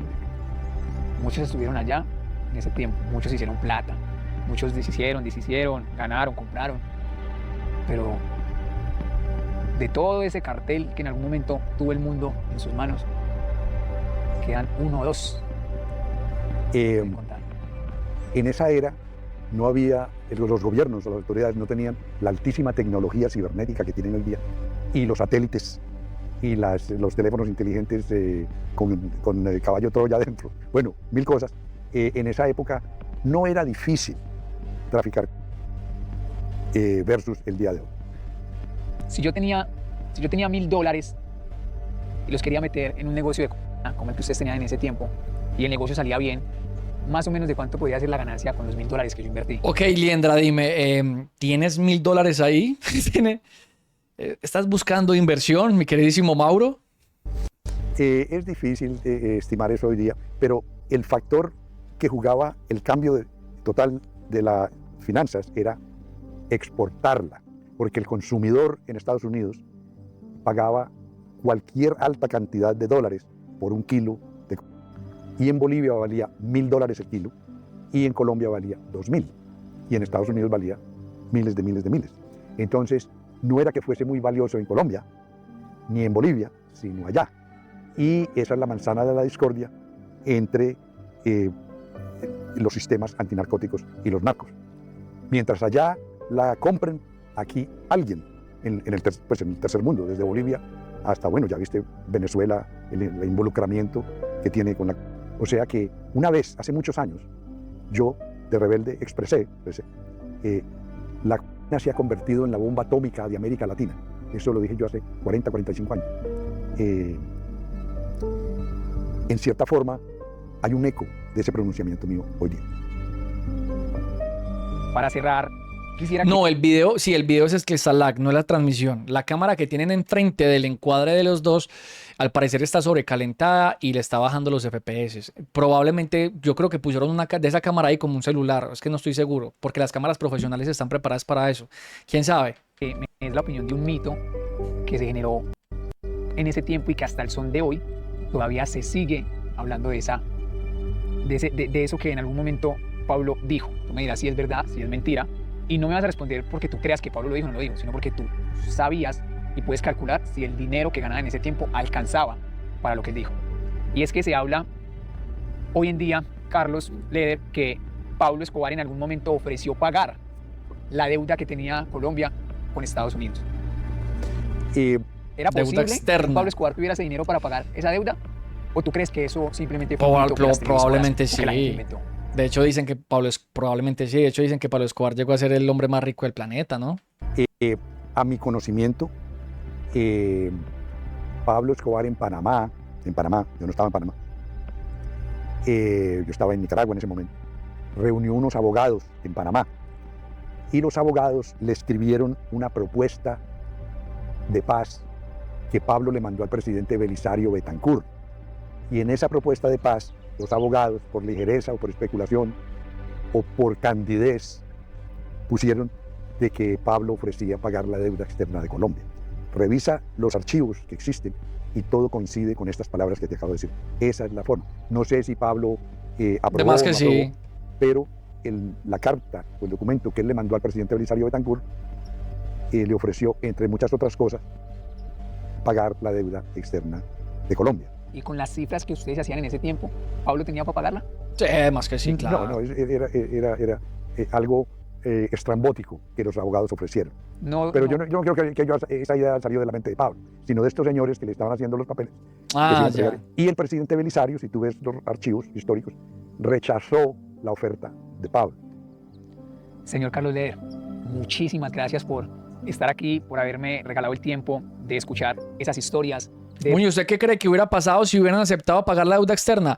Muchos estuvieron allá en ese tiempo, muchos hicieron plata, muchos deshicieron, ganaron, compraron, pero de todo ese cartel que en algún momento tuvo el mundo en sus manos, quedan 1 o 2. En esa era no había, los gobiernos o las autoridades no tenían la altísima tecnología cibernética que tienen hoy día, y los satélites y los teléfonos inteligentes con el caballo Troya adentro. Bueno, 1000 cosas. En esa época no era difícil traficar versus el día de hoy. Si yo tenía $1000 y los quería meter en un negocio de como el que ustedes tenían en ese tiempo, y el negocio salía bien, más o menos de cuánto podía ser la ganancia con los $1000 que yo invertí. Ok, Liendra, dime, ¿tienes $1000 ahí? ¿Estás buscando inversión, mi queridísimo Mauro? Es difícil estimar eso hoy día, pero el factor que jugaba el cambio total de las finanzas era exportarla, porque el consumidor en Estados Unidos pagaba cualquier alta cantidad de dólares por un kilo de, y en Bolivia valía $1000 el kilo, y en Colombia valía 2000, y en Estados Unidos valía miles de miles de miles. Entonces, no era que fuese muy valioso en Colombia, ni en Bolivia, sino allá. Y esa es la manzana de la discordia entre los sistemas antinarcóticos y los narcos. Mientras allá la compren, aquí alguien, en el tercer mundo, desde Bolivia hasta, bueno, ya viste Venezuela, el involucramiento que tiene con la... O sea que una vez, hace muchos años, yo de rebelde expresé la se ha convertido en la bomba atómica de América Latina. eso lo dije yo hace 40, 45 años. En cierta forma, hay un eco de ese pronunciamiento mío hoy día. Para cerrar, quisiera No, el video, sí, el video es que está lag, no es la transmisión. La cámara que tienen enfrente del encuadre de los dos, al parecer está sobrecalentada y le está bajando los FPS. Probablemente, yo creo que pusieron una de esa cámara ahí como un celular, es que no estoy seguro, porque las cámaras profesionales están preparadas para eso. ¿Quién sabe? Es la opinión de un mito que se generó en ese tiempo y que hasta el son de hoy todavía se sigue hablando de eso que en algún momento Pablo dijo. Tú me dirás si es verdad, si es mentira, y no me vas a responder porque tú creas que Pablo lo dijo o no lo dijo, sino porque tú sabías y puedes calcular si el dinero que ganaba en ese tiempo alcanzaba para lo que él dijo. Y es que se habla hoy en día, Carlos Leder, que Pablo Escobar en algún momento ofreció pagar la deuda que tenía Colombia con Estados Unidos. ¿Era posible que Pablo Escobar tuviera ese dinero para pagar esa deuda? ¿O tú crees que eso simplemente fue un mito que las probablemente televisoras, que la gente sí. inventó? De hecho dicen que probablemente sí. De hecho dicen que Pablo Escobar llegó a ser el hombre más rico del planeta, ¿no? A mi conocimiento, Pablo Escobar en Panamá, yo no estaba en Panamá, yo estaba en Nicaragua en ese momento, reunió unos abogados en Panamá y los abogados le escribieron una propuesta de paz que Pablo le mandó al presidente Belisario Betancur. Y en esa propuesta de paz, los abogados, por ligereza o por especulación o por candidez, pusieron de que Pablo ofrecía pagar la deuda externa de Colombia. Revisa los archivos que existen y todo coincide con estas palabras que te acabo de decir. Esa es la forma. No sé si Pablo aprobó o no aprobó, sí. Pero la carta o el documento que él le mandó al presidente Belisario Betancur le ofreció, entre muchas otras cosas, pagar la deuda externa de Colombia. Y con las cifras que ustedes hacían en ese tiempo, ¿Pablo tenía para pagarla? Sí, más que sí, claro. No, era algo estrambótico que los abogados ofrecieron. Pero yo no creo que esa idea salió de la mente de Pablo, sino de estos señores que le estaban haciendo los papeles. Ya. Y el presidente Belisario, si tú ves los archivos históricos, rechazó la oferta de Pablo. Señor Carlos Leder, muchísimas gracias por estar aquí, por haberme regalado el tiempo de escuchar esas historias. Muñoz, ¿usted qué cree que hubiera pasado si hubieran aceptado pagar la deuda externa?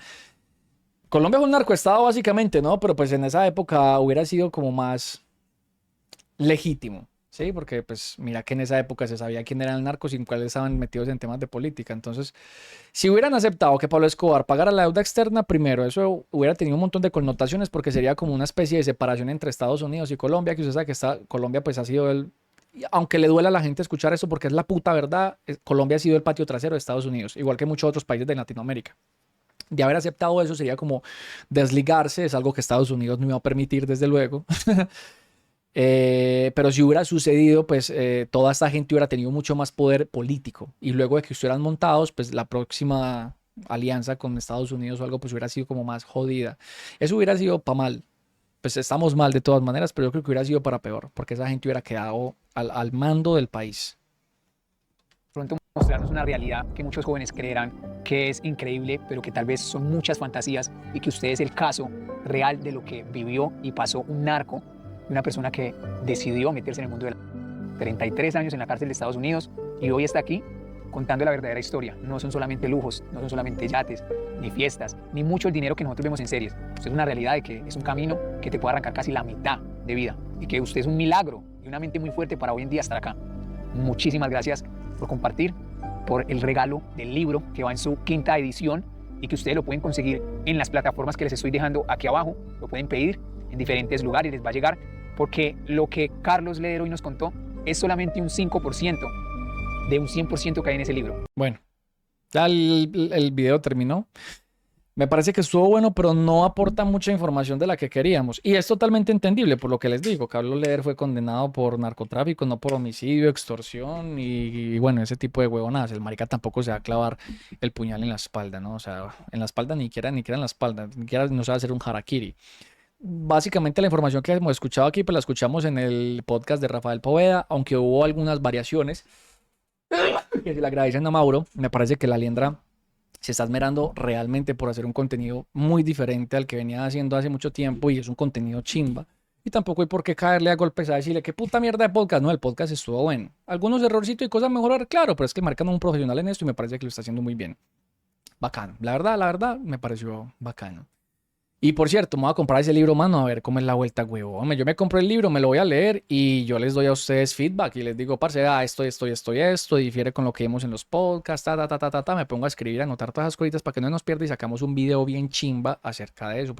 Colombia es un narcoestado básicamente, ¿no? Pero pues en esa época hubiera sido como más legítimo, ¿sí? Porque pues mira que en esa época se sabía quién eran el narco sin cuáles estaban metidos en temas de política. Entonces, si hubieran aceptado que Pablo Escobar pagara la deuda externa, primero, eso hubiera tenido un montón de connotaciones porque sería como una especie de separación entre Estados Unidos y Colombia, que usted sabe que Colombia pues ha sido aunque le duela a la gente escuchar eso porque es la puta verdad, Colombia ha sido el patio trasero de Estados Unidos, igual que muchos otros países de Latinoamérica. De haber aceptado eso sería como desligarse, es algo que Estados Unidos no iba a permitir desde luego. Pero si hubiera sucedido, pues toda esta gente hubiera tenido mucho más poder político y luego de que estuvieran montados, pues la próxima alianza con Estados Unidos o algo pues hubiera sido como más jodida. Eso hubiera sido para mal. Pues estamos mal de todas maneras, pero yo creo que hubiera sido para peor, porque esa gente hubiera quedado al mando del país. Pronto mostrarnos una realidad que muchos jóvenes creerán que es increíble, pero que tal vez son muchas fantasías y que usted es el caso real de lo que vivió y pasó un narco, una persona que decidió meterse en el mundo de 33 años en la cárcel de Estados Unidos y hoy está aquí contando la verdadera historia. No son solamente lujos, no son solamente yates, ni fiestas, ni mucho el dinero que nosotros vemos en series. Usted es una realidad de que es un camino que te puede arrancar casi la mitad de vida y que usted es un milagro y una mente muy fuerte para hoy en día estar acá. Muchísimas gracias por compartir, por el regalo del libro que va en su 5ª edición y que ustedes lo pueden conseguir en las plataformas que les estoy dejando aquí abajo. Lo pueden pedir en diferentes lugares, les va a llegar, porque lo que Carlos Leder hoy nos contó es solamente un 5% de un 100% que hay en ese libro. Bueno, ya el video terminó. Me parece que estuvo bueno, pero no aporta mucha información de la que queríamos. Y es totalmente entendible por lo que les digo. Carlos Leder fue condenado por narcotráfico, no por homicidio, extorsión y bueno, ese tipo de huevonadas. El marica tampoco se va a clavar el puñal en la espalda, ¿no? O sea, en la espalda ni siquiera en la espalda, ni siquiera no se va a hacer un harakiri. Básicamente la información que hemos escuchado aquí, pues la escuchamos en el podcast de Rafael Poveda, aunque hubo algunas variaciones que se le agradecen a Mauro. Me parece que la Liendra se está esmerando realmente por hacer un contenido muy diferente al que venía haciendo hace mucho tiempo y es un contenido chimba. Y tampoco hay por qué caerle a golpes a decirle qué puta mierda de podcast. No, el podcast estuvo bueno. Algunos errorcitos y cosas a mejorar, claro, pero es que marcan a un profesional en esto y me parece que lo está haciendo muy bien. Bacano. La verdad, me pareció bacano. Y por cierto, me voy a comprar ese libro, mano, a ver cómo es la vuelta, huevo. Hombre, yo me compré el libro, me lo voy a leer y yo les doy a ustedes feedback y les digo, parce, esto, difiere con lo que vemos en los podcasts, me pongo a escribir, a anotar todas esas cositas para que no nos pierda y sacamos un video bien chimba acerca de eso.